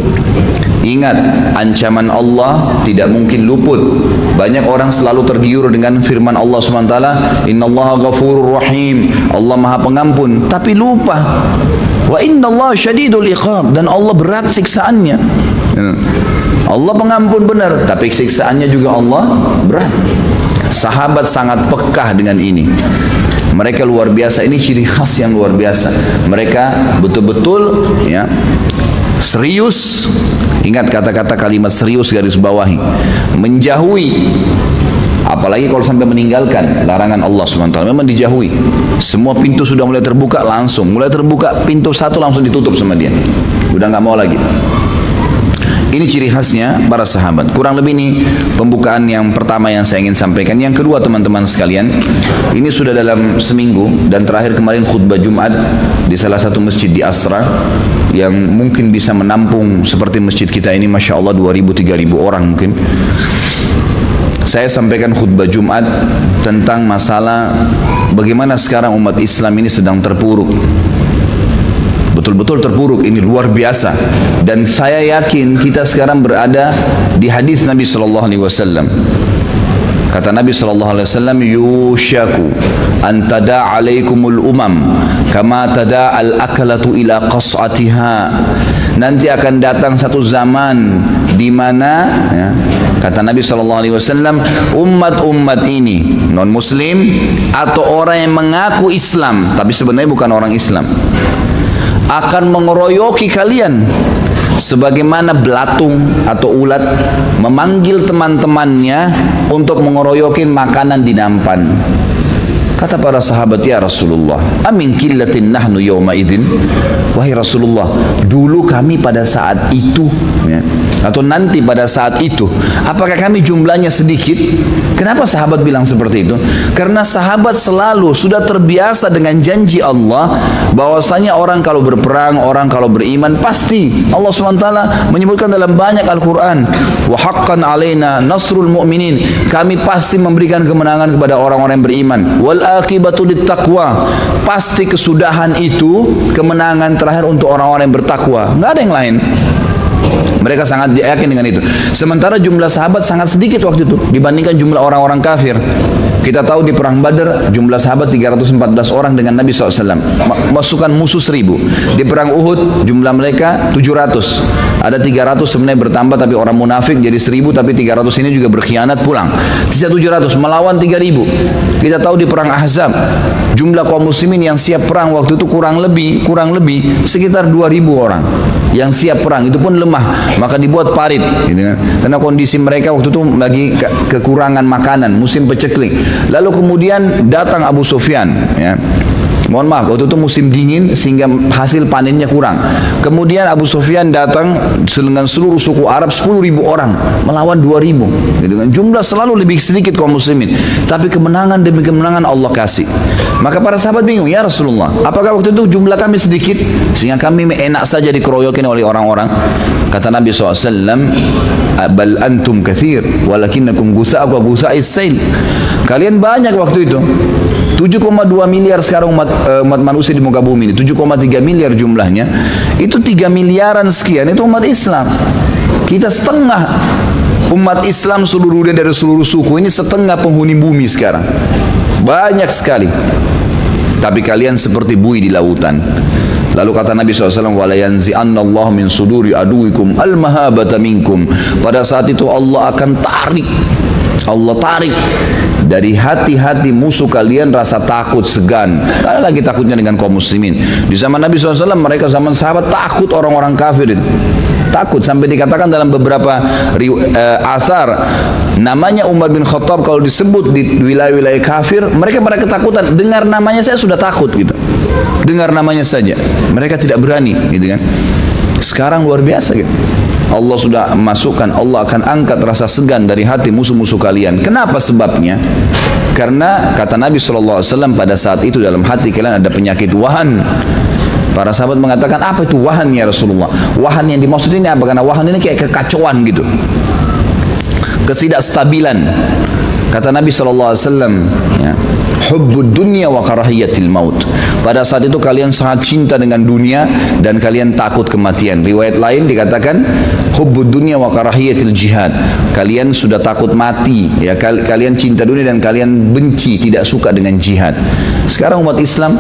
Ingat, ancaman Allah tidak mungkin luput. Banyak orang selalu tergiur dengan firman Allah SWT, Innallaha ghafurur rahim, Allah maha pengampun, tapi lupa, wa innallaha syadidul iqab, dan Allah berat siksaannya. Allah pengampun benar, tapi siksaannya juga Allah berat. Sahabat sangat pekah dengan ini. Mereka luar biasa, ini ciri khas yang luar biasa. Mereka betul-betul, ya, serius. Ingat kata-kata kalimat serius, garis bawahi. Menjauhi, apalagi kalau sampai meninggalkan larangan Allah SWT, memang dijauhi. Semua pintu sudah mulai terbuka, langsung mulai terbuka pintu satu langsung ditutup sama dia, udah nggak mau lagi. Ini ciri khasnya para sahabat. Kurang lebih ini pembukaan yang pertama yang saya ingin sampaikan. Yang kedua, teman-teman sekalian, ini sudah dalam seminggu, dan terakhir kemarin khutbah Jumat di salah satu masjid di Asra yang mungkin bisa menampung seperti masjid kita ini, Masya Allah, 2.000-3.000 orang mungkin. Saya sampaikan khutbah Jumat tentang masalah bagaimana sekarang umat Islam ini sedang terpuruk. Betul-betul terpuruk, ini luar biasa. Dan saya yakin kita sekarang berada di hadis Nabi SAW. Kata Nabi SAW, yushaku an tada' alaikumul umam kama tada' al-akalatu ila qas'atiha. Nanti akan datang satu zaman di mana, ya, kata Nabi SAW, umat-umat ini, non-muslim atau orang yang mengaku Islam tapi sebenarnya bukan orang Islam, akan mengeroyoki kalian sebagaimana belatung atau ulat memanggil teman-temannya untuk mengeroyokin makanan di nampan. Kata para sahabat, ya Rasulullah, amin killatin nahnu yawma idzin. Wahai Rasulullah, dulu kami pada saat itu, ya, atau nanti pada saat itu, apakah kami jumlahnya sedikit? Kenapa sahabat bilang seperti itu? Karena sahabat selalu sudah terbiasa dengan janji Allah bahwasanya orang kalau berperang, orang kalau beriman, pasti Allah SWT menyebutkan dalam banyak Al-Quran, wa haqqan alaina nasrul mu'minin, kami pasti memberikan kemenangan kepada orang-orang yang beriman, wal akibatu littaqwa, pasti kesudahan itu kemenangan terakhir untuk orang-orang yang bertakwa, nggak ada yang lain. Mereka sangat yakin dengan itu. Sementara jumlah sahabat sangat sedikit waktu itu dibandingkan jumlah orang-orang kafir. Kita tahu di perang Badar jumlah sahabat 314 orang dengan Nabi SAW, masukan musuh 1000. Di perang Uhud jumlah mereka 700. Ada 300 sebenarnya bertambah, tapi orang munafik jadi 1000, tapi 300 ini juga berkhianat pulang. Sisa 700 melawan 3000. Kita tahu di perang Ahzab jumlah kaum muslimin yang siap perang waktu itu kurang lebih sekitar 2000 orang yang siap perang, itu pun lemah, maka dibuat parit, gitu kan? Karena kondisi mereka waktu itu lagi kekurangan makanan, musim peceklik. Lalu kemudian datang Abu Sufyan, ya. Mohon maaf, waktu itu musim dingin sehingga hasil panennya kurang. Kemudian Abu Sufyan datang dengan seluruh suku Arab 10.000 orang melawan 2.000. Gitu kan? Jumlah selalu lebih sedikit kaum muslimin, tapi kemenangan demi kemenangan Allah kasih. Maka para sahabat bingung, ya Rasulullah, apakah waktu itu jumlah kami sedikit sehingga kami enak saja dikeroyokin oleh orang-orang? Kata Nabi SAW, bal antum kathir walakinnakum gusa'u wa gusa'is sail. Kalian banyak waktu itu. 7,2 miliar sekarang umat manusia di muka bumi ini, 7,3 miliar jumlahnya. Itu 3 miliaran sekian itu umat Islam. Kita setengah umat Islam seluruhnya dari seluruh suku ini, setengah penghuni bumi sekarang. Banyak sekali. Tapi kalian seperti buih di lautan. Lalu kata Nabi SAW, wala yanzi'annallahu min suduri aduwikum al-mahabata minkum. Pada saat itu Allah akan tarik dari hati-hati musuh kalian rasa takut, segan. Tidak ada lagi takutnya dengan kaum muslimin. Di zaman Nabi SAW, mereka zaman sahabat takut orang-orang kafir itu. Takut sampai dikatakan dalam beberapa asar, namanya Umar bin Khattab kalau disebut di wilayah-wilayah kafir, mereka pada ketakutan. Dengar namanya saya sudah takut gitu. Dengar namanya saja, mereka tidak berani gitu kan. Sekarang luar biasa gitu. Allah sudah masukkan, Allah akan angkat rasa segan dari hati musuh-musuh kalian. Kenapa sebabnya? Karena kata Nabi SAW pada saat itu dalam hati kalian ada penyakit wahan. Para sahabat mengatakan, apa itu wahan ya Rasulullah? Wahan yang dimaksud ini apa? Karena wahan ini kayak kekacauan gitu, ketidakstabilan. Kata Nabi SAW, ya, hubbud dunya wa karahiyatil maut. Pada saat itu kalian sangat cinta dengan dunia dan kalian takut kematian. Riwayat lain dikatakan hubbud dunya wa karahiyatil jihad. Kalian sudah takut mati, ya, kalian cinta dunia dan kalian benci, tidak suka dengan jihad. Sekarang umat Islam,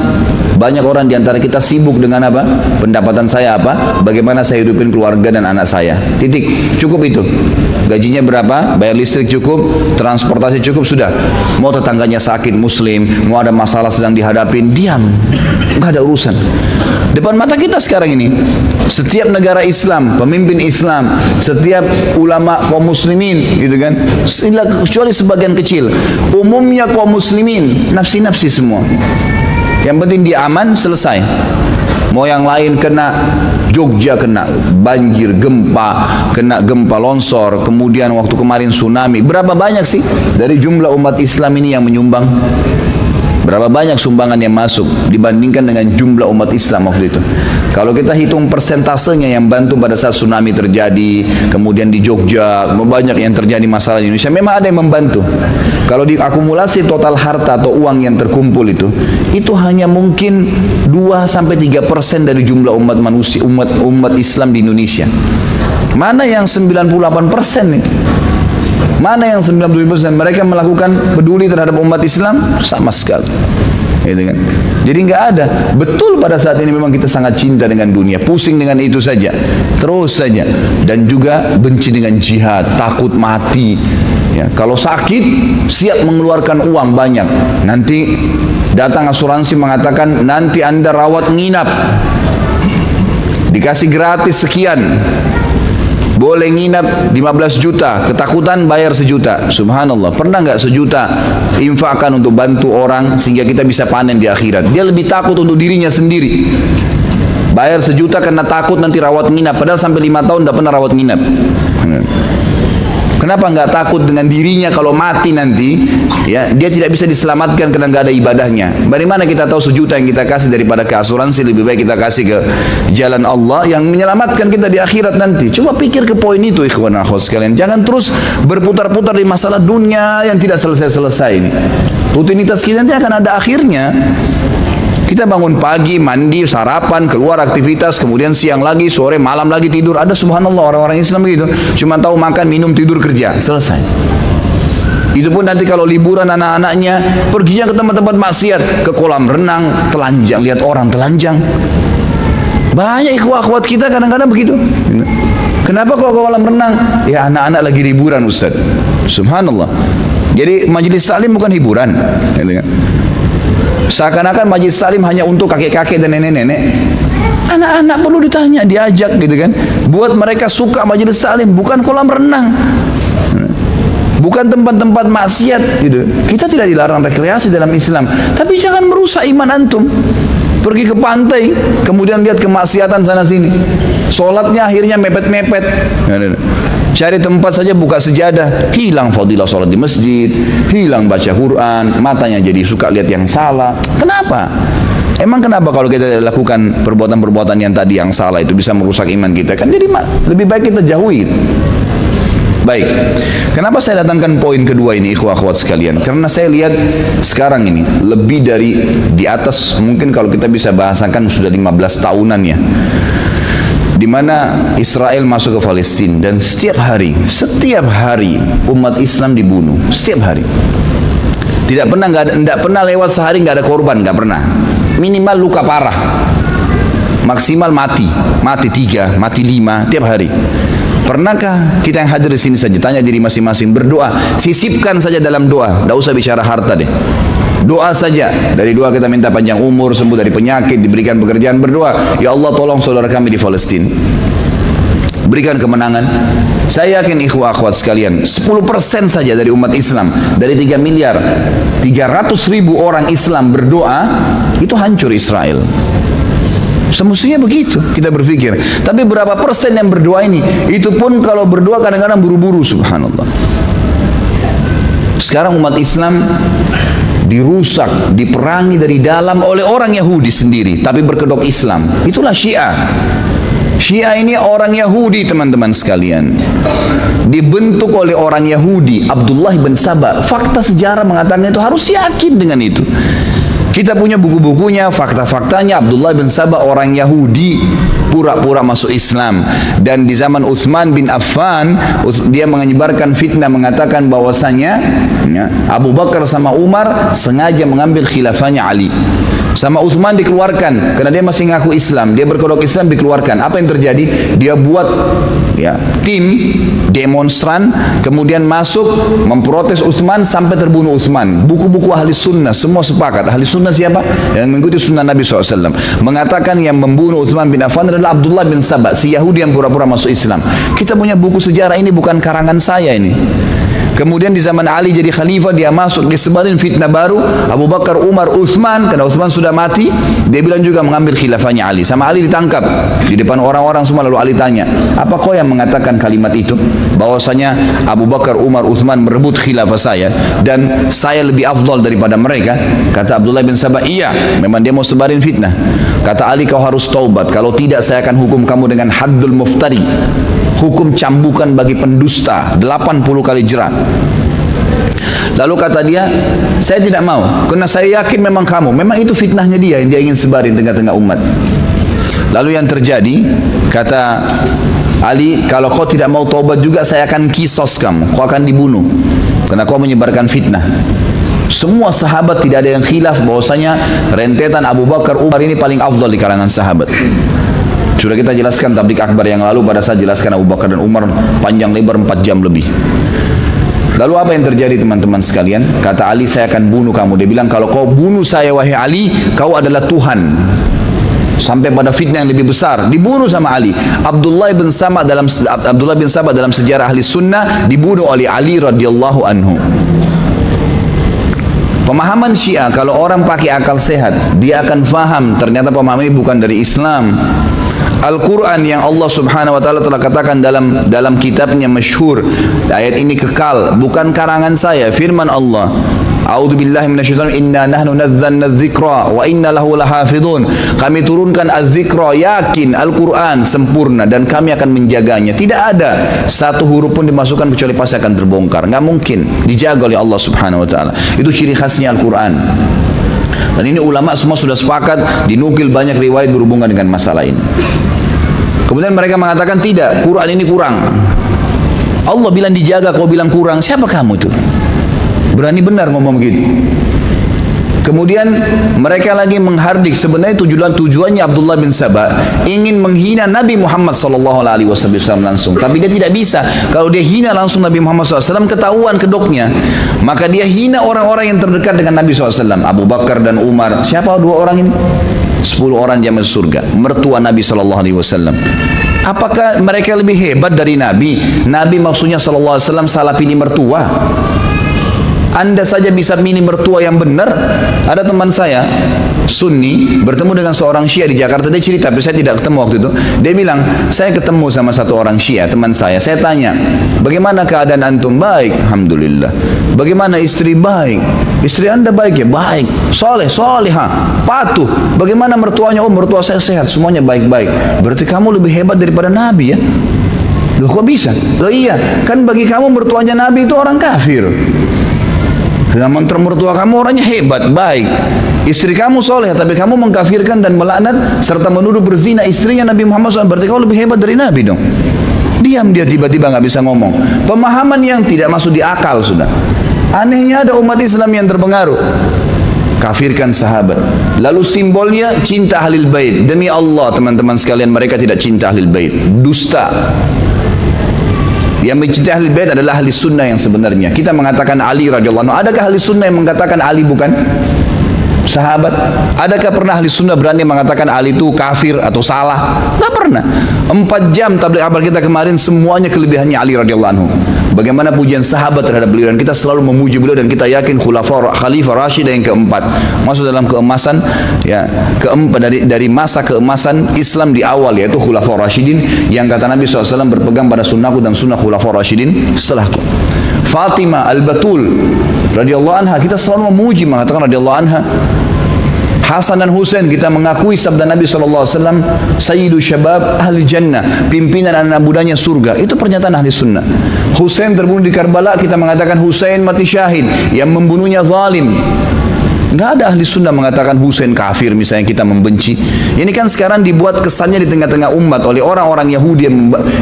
banyak orang di antara kita sibuk dengan apa? Pendapatan saya apa? Bagaimana saya hidupin keluarga dan anak saya. Titik, cukup itu. Gajinya berapa? Bayar listrik cukup, transportasi cukup, sudah. Mau tetangganya sakit muslim, mau ada masalah sedang dihadapin, diam, nggak ada urusan. Depan mata kita sekarang ini, setiap negara Islam, pemimpin Islam, setiap ulama kaum muslimin, gitu kan, kecuali sebagian kecil, umumnya kaum muslimin nafsi-nafsi semua. Yang penting dia aman, selesai. Mau yang lain kena Jogja, kena banjir, kena gempa longsor, kemudian waktu kemarin tsunami. Berapa banyak sih dari jumlah umat Islam ini yang menyumbang? Berapa banyak sumbangan yang masuk dibandingkan dengan jumlah umat Islam waktu itu? Kalau kita hitung persentasenya yang bantu pada saat tsunami terjadi, kemudian di Jogja, banyak yang terjadi masalah di Indonesia, memang ada yang membantu. Kalau diakumulasi total harta atau uang yang terkumpul itu hanya mungkin 2-3% dari jumlah umat manusia, umat Islam di Indonesia. Mana yang 98% nih? Mana yang 90% mereka melakukan peduli terhadap umat Islam? Sama sekali. Gitu kan? Jadi nggak ada. Betul pada saat ini memang kita sangat cinta dengan dunia, pusing dengan itu saja, terus saja, dan juga benci dengan jihad, takut mati. Ya, kalau sakit siap mengeluarkan uang banyak. Nanti datang asuransi mengatakan nanti Anda rawat nginap, dikasih gratis sekian. Boleh nginap 15 juta, ketakutan bayar 1 juta. Subhanallah, pernah nggak 1 juta infakkan untuk bantu orang sehingga kita bisa panen di akhirat? Dia lebih takut untuk dirinya sendiri. Bayar 1 juta karena takut nanti rawat nginap, padahal sampai 5 tahun tidak pernah rawat nginap. Kenapa nggak takut dengan dirinya kalau mati nanti? Ya, dia tidak bisa diselamatkan karena nggak ada ibadahnya. Bagaimana kita tahu 1 juta yang kita kasih daripada ke asuransi, lebih baik kita kasih ke jalan Allah yang menyelamatkan kita di akhirat nanti. Coba pikir ke poin itu, ikhwan akhwat sekalian. Jangan terus berputar-putar di masalah dunia yang tidak selesai-selesai ini. Rutinitas kita nanti akan ada akhirnya. Kita bangun pagi, mandi, sarapan, keluar aktivitas, kemudian siang lagi, sore, malam lagi tidur. Ada subhanallah orang-orang Islam begitu. Cuma tahu makan, minum, tidur, kerja. Selesai. Itu pun nanti kalau liburan anak-anaknya perginya ke tempat-tempat maksiat, ke kolam renang, telanjang, lihat orang telanjang. Banyak ikhwah-akhwat kita kadang-kadang begitu. Kenapa kalau ke kolam renang? Ya anak-anak lagi liburan, Ustaz. Subhanallah. Jadi majelis taklim bukan hiburan. Seakan-akan majelis taklim hanya untuk kakek-kakek dan nenek-nenek. Anak-anak perlu ditanya, diajak gitu kan. Buat mereka suka majelis taklim, bukan kolam renang, bukan tempat-tempat maksiat gitu. Kita tidak dilarang rekreasi dalam Islam, tapi jangan merusak iman antum. Pergi ke pantai, kemudian lihat kemaksiatan sana sini. Sholatnya akhirnya mepet-mepet. Cari tempat saja buka sejadah, hilang fadilah sholat di masjid, hilang baca Quran, matanya jadi suka lihat yang salah. Kenapa? Emang kenapa kalau kita lakukan perbuatan-perbuatan yang tadi yang salah itu bisa merusak iman kita? Kan jadi lebih baik kita jauhi. Baik, kenapa saya datangkan poin kedua ini ikhwah-akhwat sekalian? Karena saya lihat sekarang ini lebih dari di atas, mungkin kalau kita bisa bahasakan sudah 15 tahunan ya, di mana Israel masuk ke Palestina dan setiap hari umat Islam dibunuh, setiap hari. Tidak pernah lewat sehari nggak ada korban, nggak pernah. Minimal luka parah, maksimal mati 3, mati 5 tiap hari. Pernahkah kita yang hadir di sini saja tanya diri masing-masing, berdoa, sisipkan saja dalam doa, tidak usah bicara harta deh. Doa saja, dari doa kita minta panjang umur, sembuh dari penyakit, diberikan pekerjaan, berdoa, ya Allah tolong saudara kami di Palestina, berikan kemenangan. Saya yakin ikhwah akhwat sekalian, 10% saja dari umat Islam, dari 3 miliar 300 ribu orang Islam berdoa, itu hancur Israel. Semestinya begitu kita berpikir. Tapi berapa persen yang berdoa ini? Itu pun kalau berdoa kadang-kadang buru-buru, subhanallah. Sekarang umat Islam dirusak, diperangi dari dalam oleh orang Yahudi sendiri, tapi berkedok Islam. Itulah Syiah. Syiah ini orang Yahudi, teman-teman sekalian. Dibentuk oleh orang Yahudi, Abdullah bin Saba. Fakta sejarah mengatakan itu, harus yakin dengan itu. Kita punya buku-bukunya, fakta-faktanya. Abdullah bin Saba orang Yahudi, pura-pura masuk Islam. Dan di zaman Utsman bin Affan, dia menyebarkan fitnah, mengatakan bahwasanya Abu Bakar sama Umar sengaja mengambil khilafahnya Ali. Sama Utsman dikeluarkan karena dia masih ngaku Islam, dia berkedok Islam, dikeluarkan. Apa yang terjadi? Dia buat tim demonstran, kemudian masuk memprotes Utsman sampai terbunuh Utsman. Buku-buku ahli sunnah semua sepakat. Ahli sunnah siapa? Yang mengikuti sunnah Nabi SAW, mengatakan yang membunuh Utsman bin Affan adalah Abdullah bin Saba, si Yahudi yang pura-pura masuk Islam. Kita punya buku sejarah, ini bukan karangan saya ini. Kemudian di zaman Ali jadi khalifah, dia masuk, disebarin fitnah baru. Abu Bakar, Umar, Utsman, karena Utsman sudah mati, dia bilang juga mengambil khilafahnya Ali. Sama Ali ditangkap di depan orang-orang semua. Lalu Ali tanya, apa kau yang mengatakan kalimat itu? Bahwasanya Abu Bakar, Umar, Utsman merebut khilafah saya dan saya lebih afdal daripada mereka. Kata Abdullah bin Saba, iya, memang dia mau sebarin fitnah. Kata Ali, kau harus taubat, kalau tidak saya akan hukum kamu dengan haddul muftari, hukum cambukan bagi pendusta, 80 kali jerat. Lalu kata dia, saya tidak mau, karena saya yakin memang kamu, memang itu fitnahnya dia yang dia ingin sebarin tengah-tengah umat. Lalu yang terjadi, kata Ali, kalau kau tidak mau taubat juga saya akan kisos kamu, kau akan dibunuh karena kau menyebarkan fitnah. Semua sahabat tidak ada yang khilaf bahwasanya rentetan Abu Bakar, Umar ini paling afdal di kalangan sahabat. Sudah kita jelaskan tablik akbar yang lalu, pada saat jelaskan Abu Bakar dan Umar panjang lebar 4 jam lebih. Lalu apa yang terjadi teman-teman sekalian? Kata Ali, saya akan bunuh kamu. Dia bilang, kalau kau bunuh saya wahai Ali, kau adalah Tuhan. Sampai pada fitnah yang lebih besar, dibunuh sama Ali. Abdullah bin Saba dalam sejarah ahli sunnah dibunuh oleh Ali radhiyallahu anhu. Pemahaman Syiah, kalau orang pakai akal sehat, dia akan faham ternyata pemahaman ini bukan dari Islam. Al-Quran yang Allah subhanahu wa ta'ala telah katakan dalam kitabnya masyhur, ayat ini kekal, bukan karangan saya, firman Allah, a'udzubillahi minasyaitonir rajim, inna nahnu nazzalna dzikra wa inna lahu lahafidun. Kami turunkan az-dzikra, yakin Al-Quran sempurna dan kami akan menjaganya. Tidak ada satu huruf pun dimasukkan kecuali pasti akan terbongkar. Nggak mungkin, dijaga oleh Allah subhanahu wa ta'ala. Itu ciri khasnya Al-Quran. Dan ini ulama semua sudah sepakat, dinukil banyak riwayat berhubungan dengan masalah ini. Kemudian mereka mengatakan tidak, Quran ini kurang. Allah bilang dijaga, kau bilang kurang. Siapa kamu itu? Berani benar ngomong begitu. Kemudian mereka lagi menghardik, sebenarnya tujuannya Abdullah bin Saba ingin menghina Nabi Muhammad SAW langsung, tapi dia tidak bisa. Kalau dia hina langsung Nabi Muhammad SAW, ketahuan kedoknya. Maka dia hina orang-orang yang terdekat dengan Nabi SAW, Abu Bakar dan Umar. Siapa dua orang ini? 10 orang yang masuk surga, mertua Nabi SAW. Apakah mereka lebih hebat dari Nabi? Nabi maksudnya SAW salah pilih mertua. Anda saja bisa milih mertua yang benar. Ada teman saya Sunni bertemu dengan seorang Syiah di Jakarta. Dia cerita, tapi saya tidak ketemu waktu itu. Dia bilang, saya ketemu sama satu orang Syiah, teman saya. Saya tanya, bagaimana keadaan antum? Baik, alhamdulillah. Bagaimana istri? Baik. Istri anda baik ya? Baik. Soleh, solehah, patuh. Bagaimana mertuanya? Oh, mertua saya sehat, semuanya baik-baik. Berarti kamu lebih hebat daripada Nabi ya? Loh, kok bisa? Loh iya, kan bagi kamu mertuanya Nabi itu orang kafir. Namun mertua kamu orangnya hebat, baik. Istri kamu soleh, tapi kamu mengkafirkan dan melaknat serta menuduh berzina istrinya Nabi Muhammad SAW. Berarti kau lebih hebat dari Nabi dong. Diam dia, tiba-tiba nggak bisa ngomong. Pemahaman yang tidak masuk di akal sudah. Anehnya ada umat Islam yang terpengaruh, kafirkan sahabat. Lalu simbolnya cinta ahlul bait. Demi Allah teman-teman sekalian, mereka tidak cinta ahlul bait. Dusta. Yang mencintai ahli bait adalah ahli sunnah yang sebenarnya. Kita mengatakan Ali radhiyallahu anhu. Adakah ahli sunnah yang mengatakan Ali bukan sahabat? Adakah pernah ahli sunnah berani mengatakan Ali itu kafir atau salah? Tidak pernah. 4 jam tabligh akbar kita kemarin semuanya kelebihannya Ali radhiyallahu anhu. Bagaimana pujian sahabat terhadap beliau, dan kita selalu memuji beliau, dan kita yakin khalifah Rashidah yang keempat masuk dalam keemasan ya, keempat dari masa keemasan Islam di awal, yaitu Khulafaur Rasyidin yang kata Nabi SAW berpegang pada sunnahku dan sunnah Khulafaur Rasyidin setelahku. Fatimah Al-Batul radhiyallahu anha kita selalu memuji, mengatakan radhiyallahu anha. Hasan dan Husain kita mengakui sabda Nabi SAW, Sayyidu Syabab Ahli Jannah, pimpinan anak mudanya surga. Itu pernyataan ahli sunnah. Husain terbunuh di Karbala, kita mengatakan Husain mati syahid, yang membunuhnya zalim. Nggak ada ahli sunnah mengatakan Husain kafir misalnya, kita membenci. Ini kan sekarang dibuat kesannya di tengah-tengah umat oleh orang-orang Yahudi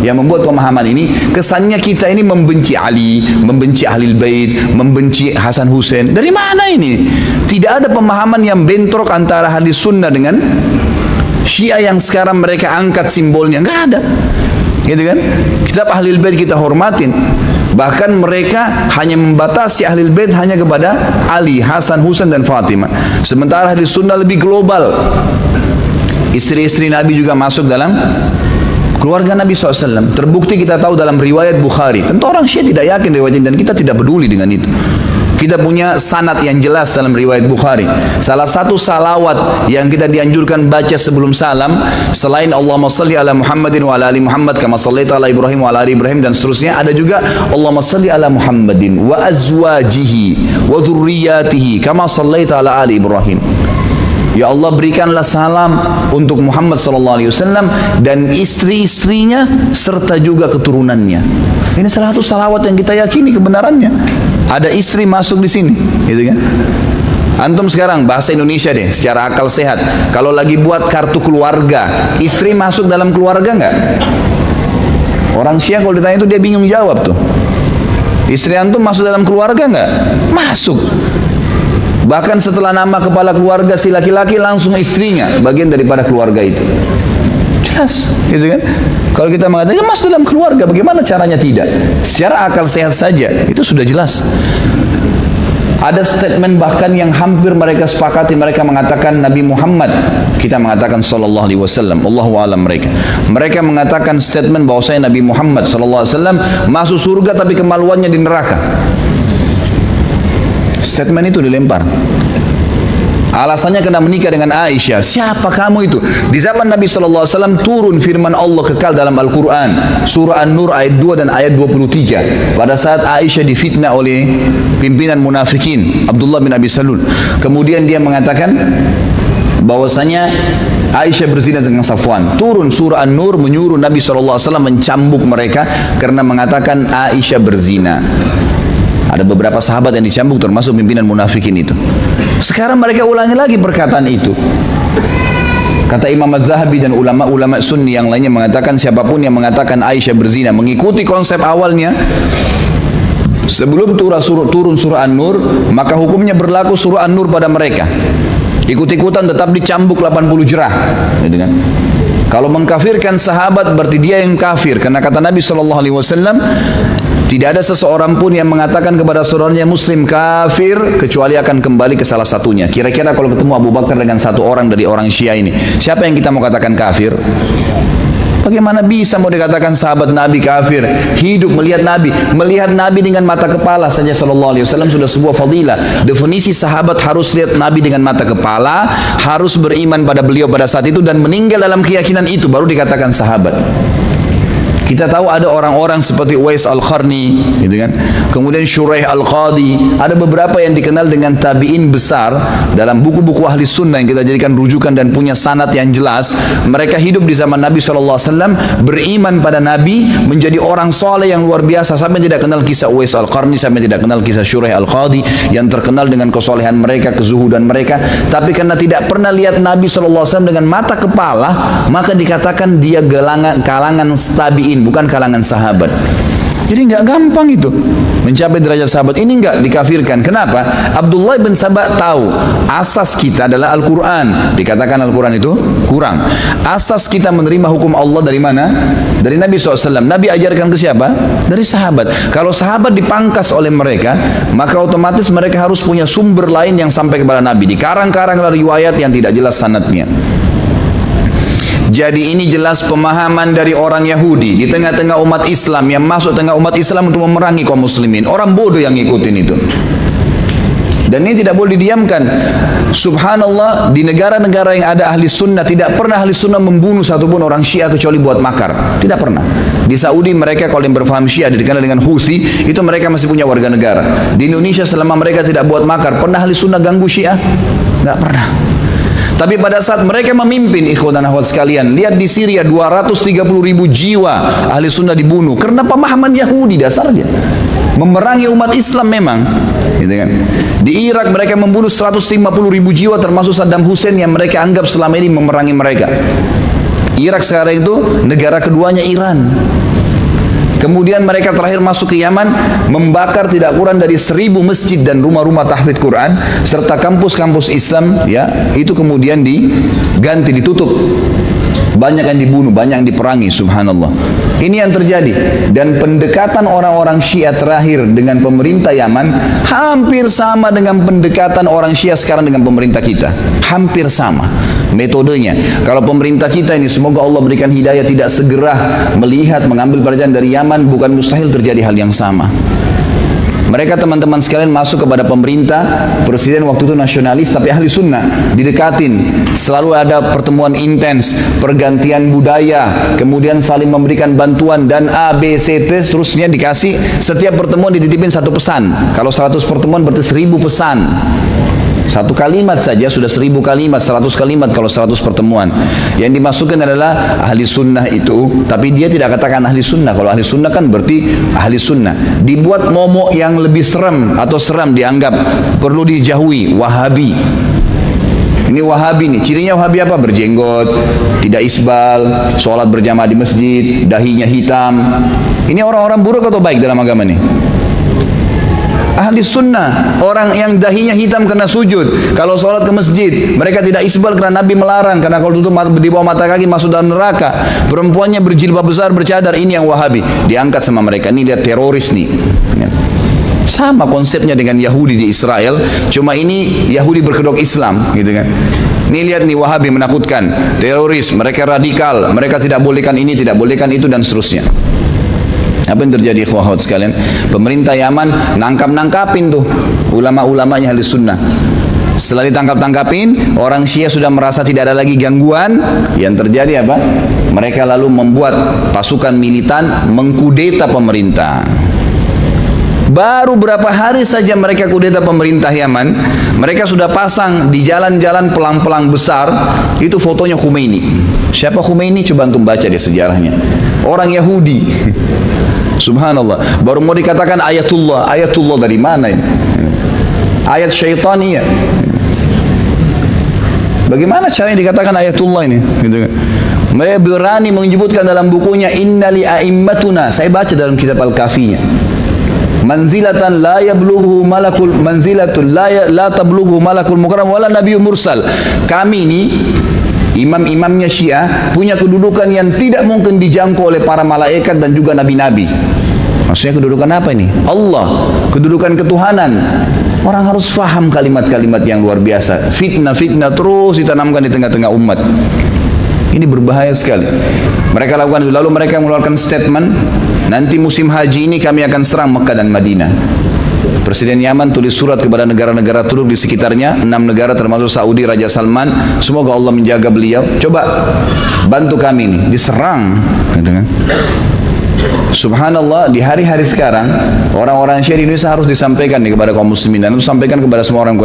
yang membuat pemahaman ini. Kesannya kita ini membenci Ali, membenci Ahlul Bait, membenci Hasan Husain. Dari mana ini? Tidak ada pemahaman yang bentrok antara ahli sunnah dengan Syiah yang sekarang mereka angkat simbolnya. Nggak ada. Gitu kan? Kitab Ahlul Bait kita hormatin. Bahkan mereka hanya membatasi Ahlul Bait hanya kepada Ali, Hasan, Husain dan Fatimah. Sementara ahli sunnah lebih global. Istri-istri Nabi juga masuk dalam keluarga Nabi SAW. Terbukti kita tahu dalam riwayat Bukhari. Tentu orang Syiah tidak yakin riwayat ini, dan kita tidak peduli dengan itu. Kita punya sanad yang jelas dalam riwayat Bukhari. Salah satu salawat yang kita dianjurkan baca sebelum salam, selain Allahumma salli ala Muhammadin wa ala ali Muhammad kama sallaita ala Ibrahim wa ala ali Ibrahim dan seterusnya, ada juga Allahumma salli ala Muhammadin wa azwajihi wa dhurriyyatihi kama sallaita ala ali Ibrahim. Ya Allah, berikanlah salam untuk Muhammad SAW dan istri-istrinya serta juga keturunannya. Ini salah satu salawat yang kita yakini kebenarannya. Ada istri masuk di sini, gitu kan? Antum sekarang bahasa Indonesia deh, secara akal sehat. Kalau lagi buat kartu keluarga, istri masuk dalam keluarga nggak? Orang Syiah kalau ditanya itu dia bingung jawab tuh. Istri antum masuk dalam keluarga nggak? Masuk. Bahkan setelah nama kepala keluarga si laki-laki langsung istrinya bagian daripada keluarga itu. Jelas, gitu kan? Kalau kita mengatakan masuk dalam keluarga, bagaimana caranya tidak? Secara akal sehat saja, itu sudah jelas. Ada statement bahkan yang hampir mereka sepakati, mereka mengatakan Nabi Muhammad, kita mengatakan sallallahu alaihi wasallam, Allahu a'lam mereka. Mereka mengatakan statement bahwasanya Nabi Muhammad sallallahu alaihi wasallam masuk surga tapi kemaluannya di neraka. Statement itu dilempar. Alasannya kena menikah dengan Aisyah. Siapa kamu itu? Di zaman Nabi SAW turun firman Allah kekal dalam Al-Quran, surah An-Nur ayat 2 dan ayat 23. Pada saat Aisyah difitnah oleh pimpinan munafikin Abdullah bin Abi Salul, kemudian dia mengatakan bahwasanya Aisyah berzina dengan Safwan. Turun surah An-Nur menyuruh Nabi SAW mencambuk mereka karena mengatakan Aisyah berzina. Ada beberapa sahabat yang dicambuk termasuk pimpinan munafikin itu. Sekarang mereka ulangi lagi perkataan itu. Kata Imam Az-Zahabi dan ulama-ulama sunni yang lainnya mengatakan siapapun yang mengatakan Aisyah berzina mengikuti konsep awalnya sebelum turun surah An-Nur, maka hukumnya berlaku surah An-Nur pada mereka. Ikut-ikutan tetap dicambuk 80 jerah. Gitu kan? Kalau mengkafirkan sahabat berarti dia yang kafir, karena kata Nabi SAW, tidak ada seseorang pun yang mengatakan kepada saudaranya muslim kafir kecuali akan kembali ke salah satunya. Kira-kira kalau ketemu Abu Bakar dengan satu orang dari orang Syiah ini, siapa yang kita mau katakan kafir? Bagaimana bisa mau dikatakan sahabat Nabi kafir? Hidup melihat Nabi dengan mata kepala saja sallallahu alaihi wasallam sudah sebuah fadilah. Definisi sahabat harus lihat Nabi dengan mata kepala, harus beriman pada beliau pada saat itu dan meninggal dalam keyakinan itu, baru dikatakan sahabat. Kita tahu ada orang-orang seperti Uwais Al-Qarni, gitu kan? Kemudian Shuraih Al-Qadi, ada beberapa yang dikenal dengan tabi'in besar dalam buku-buku ahli sunnah yang kita jadikan rujukan dan punya sanad yang jelas. Mereka hidup di zaman Nabi SAW, beriman pada Nabi, menjadi orang soleh yang luar biasa. Sampai tidak kenal kisah Uwais Al-Qarni, sampai tidak kenal kisah Shuraih Al-Qadi yang terkenal dengan kesolehan mereka, kezuhudan mereka. Tapi karena tidak pernah lihat Nabi SAW dengan mata kepala, maka dikatakan dia kalangan tabi'in, bukan kalangan sahabat. Jadi nggak gampang itu. mencapai derajat sahabat. Ini enggak dikafirkan. Kenapa? Abdullah bin Sabah tahu asas kita adalah Al-Quran. Dikatakan Al-Quran itu kurang. Asas kita menerima hukum Allah dari mana? Dari Nabi SAW. Nabi ajarkan ke siapa? Dari sahabat. Kalau sahabat dipangkas oleh mereka, maka otomatis mereka harus punya sumber lain yang sampai kepada Nabi. Dikarang-karang riwayat yang tidak jelas sanadnya. Jadi ini jelas pemahaman dari orang Yahudi di tengah-tengah umat Islam yang masuk tengah umat Islam untuk memerangi kaum muslimin. Orang bodoh yang ngikutin itu. Dan ini tidak boleh didiamkan. Subhanallah, di negara-negara yang ada ahli sunnah, tidak pernah ahli sunnah membunuh satupun orang Syiah kecuali buat makar. Tidak pernah. Di Saudi mereka kalau yang berfaham Syiah dikenal dengan Houthi, itu mereka masih punya warga negara. Di Indonesia selama mereka tidak buat makar, pernah ahli sunnah ganggu Syiah? Tidak pernah. Tapi pada saat mereka memimpin, ikhwan dan akhwat sekalian, lihat di Syria 230.000 jiwa ahli sunnah dibunuh karena pemahaman Yahudi dasarnya. Memerangi umat Islam memang, gitu kan. Di Irak mereka membunuh 150.000 jiwa termasuk Saddam Hussein yang mereka anggap selama ini memerangi mereka. Irak sekarang itu negara keduanya Iran. Kemudian mereka terakhir masuk ke Yaman, membakar tidak kurang dari 1.000 masjid dan rumah-rumah tahfidz Quran serta kampus-kampus Islam, ya, itu kemudian diganti, ditutup. Banyak yang dibunuh, banyak yang diperangi, subhanallah. Ini yang terjadi. Dan pendekatan orang-orang Syiah terakhir dengan pemerintah Yaman hampir sama dengan pendekatan orang Syiah sekarang dengan pemerintah kita. Hampir sama metodenya. Kalau pemerintah kita ini, semoga Allah berikan hidayah, tidak segera melihat, mengambil pelajaran dari Yaman, bukan mustahil terjadi hal yang sama. Mereka teman-teman sekalian masuk kepada pemerintah, presiden waktu itu nasionalis tapi ahli sunnah, didekatin, selalu ada pertemuan intens, pergantian budaya, kemudian saling memberikan bantuan dan ABCD seterusnya dikasih. Setiap pertemuan dititipin satu pesan. Kalau 100 pertemuan berarti 1.000 pesan. Satu kalimat saja sudah 1.000 kalimat, 100 kalimat kalau 100 pertemuan. Yang dimasukkan adalah ahli sunnah itu, tapi dia tidak katakan ahli sunnah. Kalau ahli sunnah kan berarti ahli sunnah. Dibuat momok yang lebih serem atau seram dianggap perlu dijauhi, Wahabi. Ini Wahabi nih, cirinya Wahabi apa? Berjenggot, tidak isbal, sholat berjamaah di masjid, dahinya hitam. Ini orang-orang buruk atau baik dalam agama nih? Ahli sunnah, orang yang dahinya hitam karena sujud. Kalau sholat ke masjid, mereka tidak isbal karena Nabi melarang, karena kalau tutup di bawah mata kaki masuk dalam neraka. Perempuannya berjilbab besar, bercadar, ini yang Wahabi. Diangkat sama mereka, ini dia teroris nih. Sama konsepnya dengan Yahudi di Israel, cuma ini Yahudi berkedok Islam, gitu kan. Ini lihat nih Wahabi menakutkan, teroris, mereka radikal, mereka tidak bolehkan ini, tidak bolehkan itu dan seterusnya. Apa yang terjadi ikhwahat sekalian? Pemerintah Yaman nangkap-nangkapin tuh ulama-ulamanya ahli sunnah. Setelah ditangkap-tangkapin, orang Syiah sudah merasa tidak ada lagi gangguan. Yang terjadi apa? Mereka lalu membuat pasukan militan mengkudeta pemerintah. Baru berapa hari saja mereka kudeta pemerintah Yaman, mereka sudah pasang di jalan-jalan pelang-pelang besar, itu fotonya Khomeini. Siapa Khomeini? Coba antum baca dia sejarahnya. Orang Yahudi. Subhanallah. Baru mau dikatakan ayatullah. Ayatullah dari mana ini? Ayat syaitan, iya. Bagaimana caranya dikatakan ayatullah ini? Gitu kan. Mereka berani menyebutkan dalam bukunya innali a'immatuna. Saya baca dalam kitab Al-Kafinya. Manzilatan la yablughu malakul manzilatun la tablughu malakul mukarram wala nabiyyun mursal. Kami ini imam-imamnya Syiah punya kedudukan yang tidak mungkin dijangkau oleh para malaikat dan juga nabi-nabi. Maksudnya kedudukan apa ini? Allah, kedudukan ketuhanan. Orang harus faham kalimat-kalimat yang luar biasa. Fitnah-fitnah terus ditanamkan di tengah-tengah umat. Ini berbahaya sekali. Mereka lakukan itu, lalu mereka mengeluarkan statement, nanti musim haji ini kami akan serang Mekah dan Madinah. Presiden Yaman tulis surat kepada negara-negara Turki di sekitarnya, 6 negara termasuk Saudi, Raja Salman, semoga Allah menjaga beliau. Coba bantu kami ini, diserang. Subhanallah, di hari-hari sekarang orang-orang Syiah di Indonesia harus disampaikan nih kepada kaum muslimin dan sampaikan kepada semua orang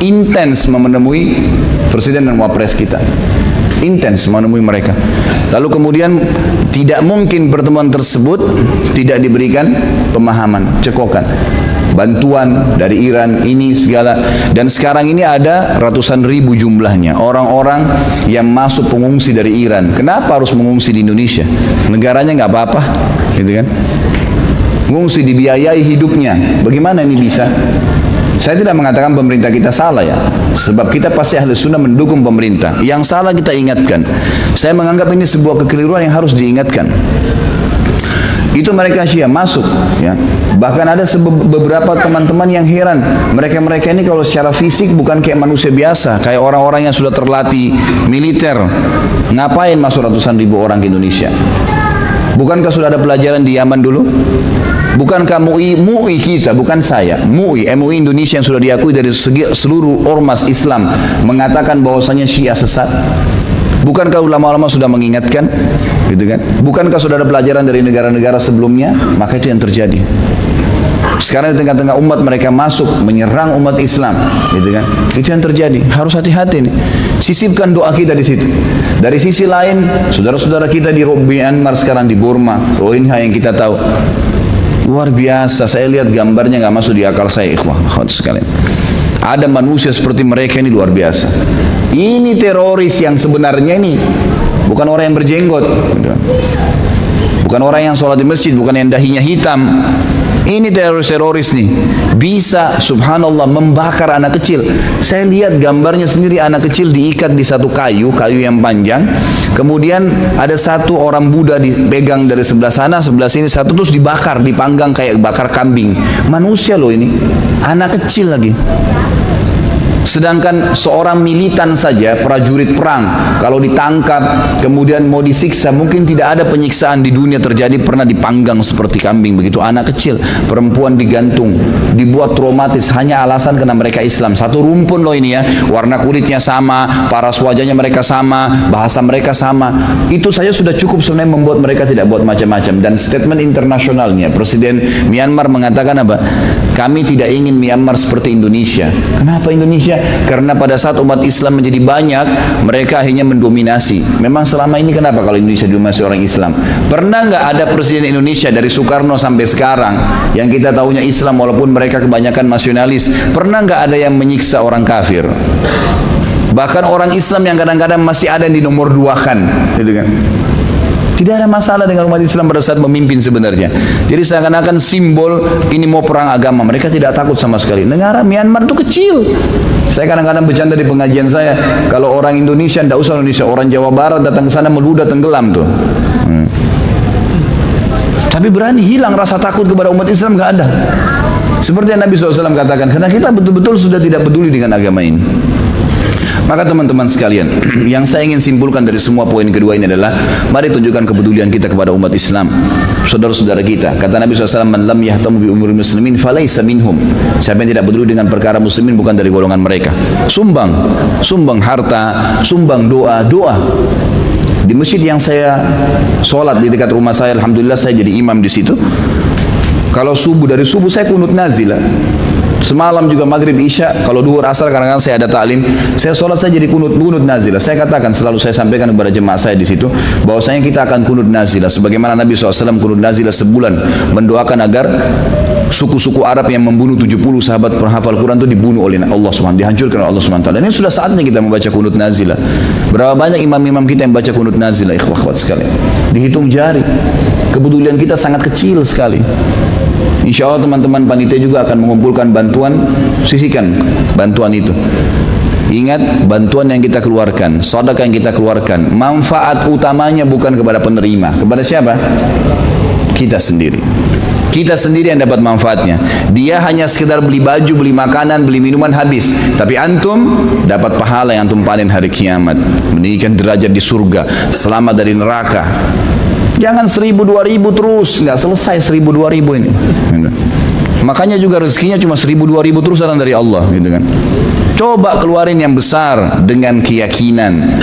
intens menemui presiden dan wapres kita. Intens menemui mereka. Lalu kemudian tidak mungkin pertemuan tersebut tidak diberikan pemahaman, cekokan, bantuan dari Iran, ini segala. Dan sekarang ini ada ratusan ribu jumlahnya orang-orang yang masuk pengungsi dari Iran. Kenapa harus mengungsi di Indonesia? Negaranya nggak apa-apa, gitu kan? Mesti dibiayai hidupnya. Bagaimana ini bisa? Saya tidak mengatakan pemerintah kita salah ya, sebab kita pasti ahli sunnah mendukung pemerintah. Yang salah kita ingatkan. Saya menganggap ini sebuah kekeliruan yang harus diingatkan. Itu mereka Syiah masuk ya. Bahkan ada beberapa teman-teman yang heran, mereka ini kalau secara fisik bukan kayak manusia biasa, kayak orang-orang yang sudah terlatih militer. Ngapain masuk ratusan ribu orang ke Indonesia? Bukankah sudah ada pelajaran di Yaman dulu? Bukankah MUI kita, bukan saya, MUI Indonesia yang sudah diakui dari seluruh ormas Islam mengatakan bahwasanya Syiah sesat? Bukankah ulama-ulama sudah mengingatkan, gitu kan? Bukankah sudah ada pelajaran dari negara-negara sebelumnya? Maka itu yang terjadi. Sekarang di tengah-tengah umat mereka masuk menyerang umat Islam, gitu kan? Itu yang terjadi. Harus hati-hati nih. Sisipkan doa kita di situ. Dari sisi lain, saudara-saudara kita di Myanmar sekarang, di Burma, Rohingya yang kita tahu, luar biasa. Saya lihat gambarnya nggak masuk di akal saya, ikhwah sekalian. Ada manusia seperti mereka ini luar biasa. Ini teroris yang sebenarnya ini bukan orang yang berjenggot, bukan orang yang sholat di masjid, bukan yang dahinya hitam. Ini teroris nih bisa subhanallah membakar anak kecil. Saya lihat gambarnya sendiri, anak kecil diikat di satu kayu yang panjang. Kemudian ada satu orang Buddha dipegang dari sebelah sana, sebelah sini satu, terus dibakar, dipanggang kayak bakar kambing. Manusia loh ini, anak kecil lagi. Sedangkan seorang militan saja, prajurit perang, kalau ditangkap kemudian mau disiksa, mungkin tidak ada penyiksaan di dunia terjadi pernah dipanggang seperti kambing begitu. Anak kecil, perempuan digantung, dibuat traumatis hanya alasan karena mereka Islam. Satu rumpun loh ini ya, warna kulitnya sama, paras wajahnya mereka sama, bahasa mereka sama. Itu saja sudah cukup sebenarnya membuat mereka tidak buat macam-macam. Dan statement internasionalnya, Presiden Myanmar mengatakan apa? Kami tidak ingin Myanmar seperti Indonesia. Kenapa Indonesia? Karena pada saat umat Islam menjadi banyak, mereka akhirnya mendominasi. Memang selama ini kenapa kalau Indonesia dominasi orang Islam? Pernah nggak ada presiden Indonesia dari Soekarno sampai sekarang yang kita tahunya Islam walaupun mereka kebanyakan nasionalis? Pernah nggak ada yang menyiksa orang kafir? Bahkan orang Islam yang kadang-kadang masih ada yang di nomor 2 kan, gitu kan? Tidak ada masalah dengan umat Islam pada saat memimpin sebenarnya. Jadi seakan-akan simbol ini mau perang agama. Mereka tidak takut sama sekali. Negara Myanmar itu kecil. Saya kadang-kadang bercanda di pengajian saya, kalau orang Indonesia, tidak usah Indonesia, orang Jawa Barat datang ke sana meludah tenggelam tuh. Tapi berani hilang rasa takut kepada umat Islam, nggak ada. Seperti yang Nabi SAW katakan, karena kita betul-betul sudah tidak peduli dengan agama ini. Maka teman-teman sekalian, yang saya ingin simpulkan dari semua poin kedua ini adalah, mari tunjukkan kepedulian kita kepada umat Islam, saudara-saudara kita. Kata Nabi SAW, man lam yahtamu bi umuri muslimin falaysa minhum. Siapa yang tidak peduli dengan perkara muslimin bukan dari golongan mereka. Sumbang harta, sumbang doa. Di masjid yang saya sholat di dekat rumah saya, alhamdulillah saya jadi imam di situ. Kalau dari subuh saya kunut nazilah. Semalam juga maghrib isya, kalau duhur asar kadang-kadang saya ada taklim, saya sholat saya jadi kunut nazilah. Saya katakan, selalu saya sampaikan kepada jemaah saya di situ, bahwasanya kita akan kunut nazilah sebagaimana Nabi SAW kunut nazilah sebulan, mendoakan agar suku-suku Arab yang membunuh 70 sahabat penghafal Quran itu dibunuh oleh Allah SWT, dihancurkan oleh Allah SWT. Dan ini sudah saatnya kita membaca kunut nazilah. Berapa banyak imam-imam kita yang baca kunut nazilah, ikhwah-ikhwat sekalian? Dihitung jari. Kepedulian kita sangat kecil sekali. Insya Allah teman-teman panitia juga akan mengumpulkan bantuan, sisihkan bantuan itu. Ingat, bantuan yang kita keluarkan, sedekah yang kita keluarkan, manfaat utamanya bukan kepada penerima. Kepada siapa? Kita sendiri. Kita sendiri yang dapat manfaatnya. Dia hanya sekedar beli baju, beli makanan, beli minuman, habis. Tapi antum dapat pahala yang antum panen hari kiamat, meninggikan derajat di surga, selamat dari neraka. Jangan 1000, 2000 terus, nggak selesai 1000, 2000 ini. Makanya juga rezekinya cuma 1000, 2000 terus datang dari Allah, gitu kan. Coba keluarin yang besar dengan keyakinan.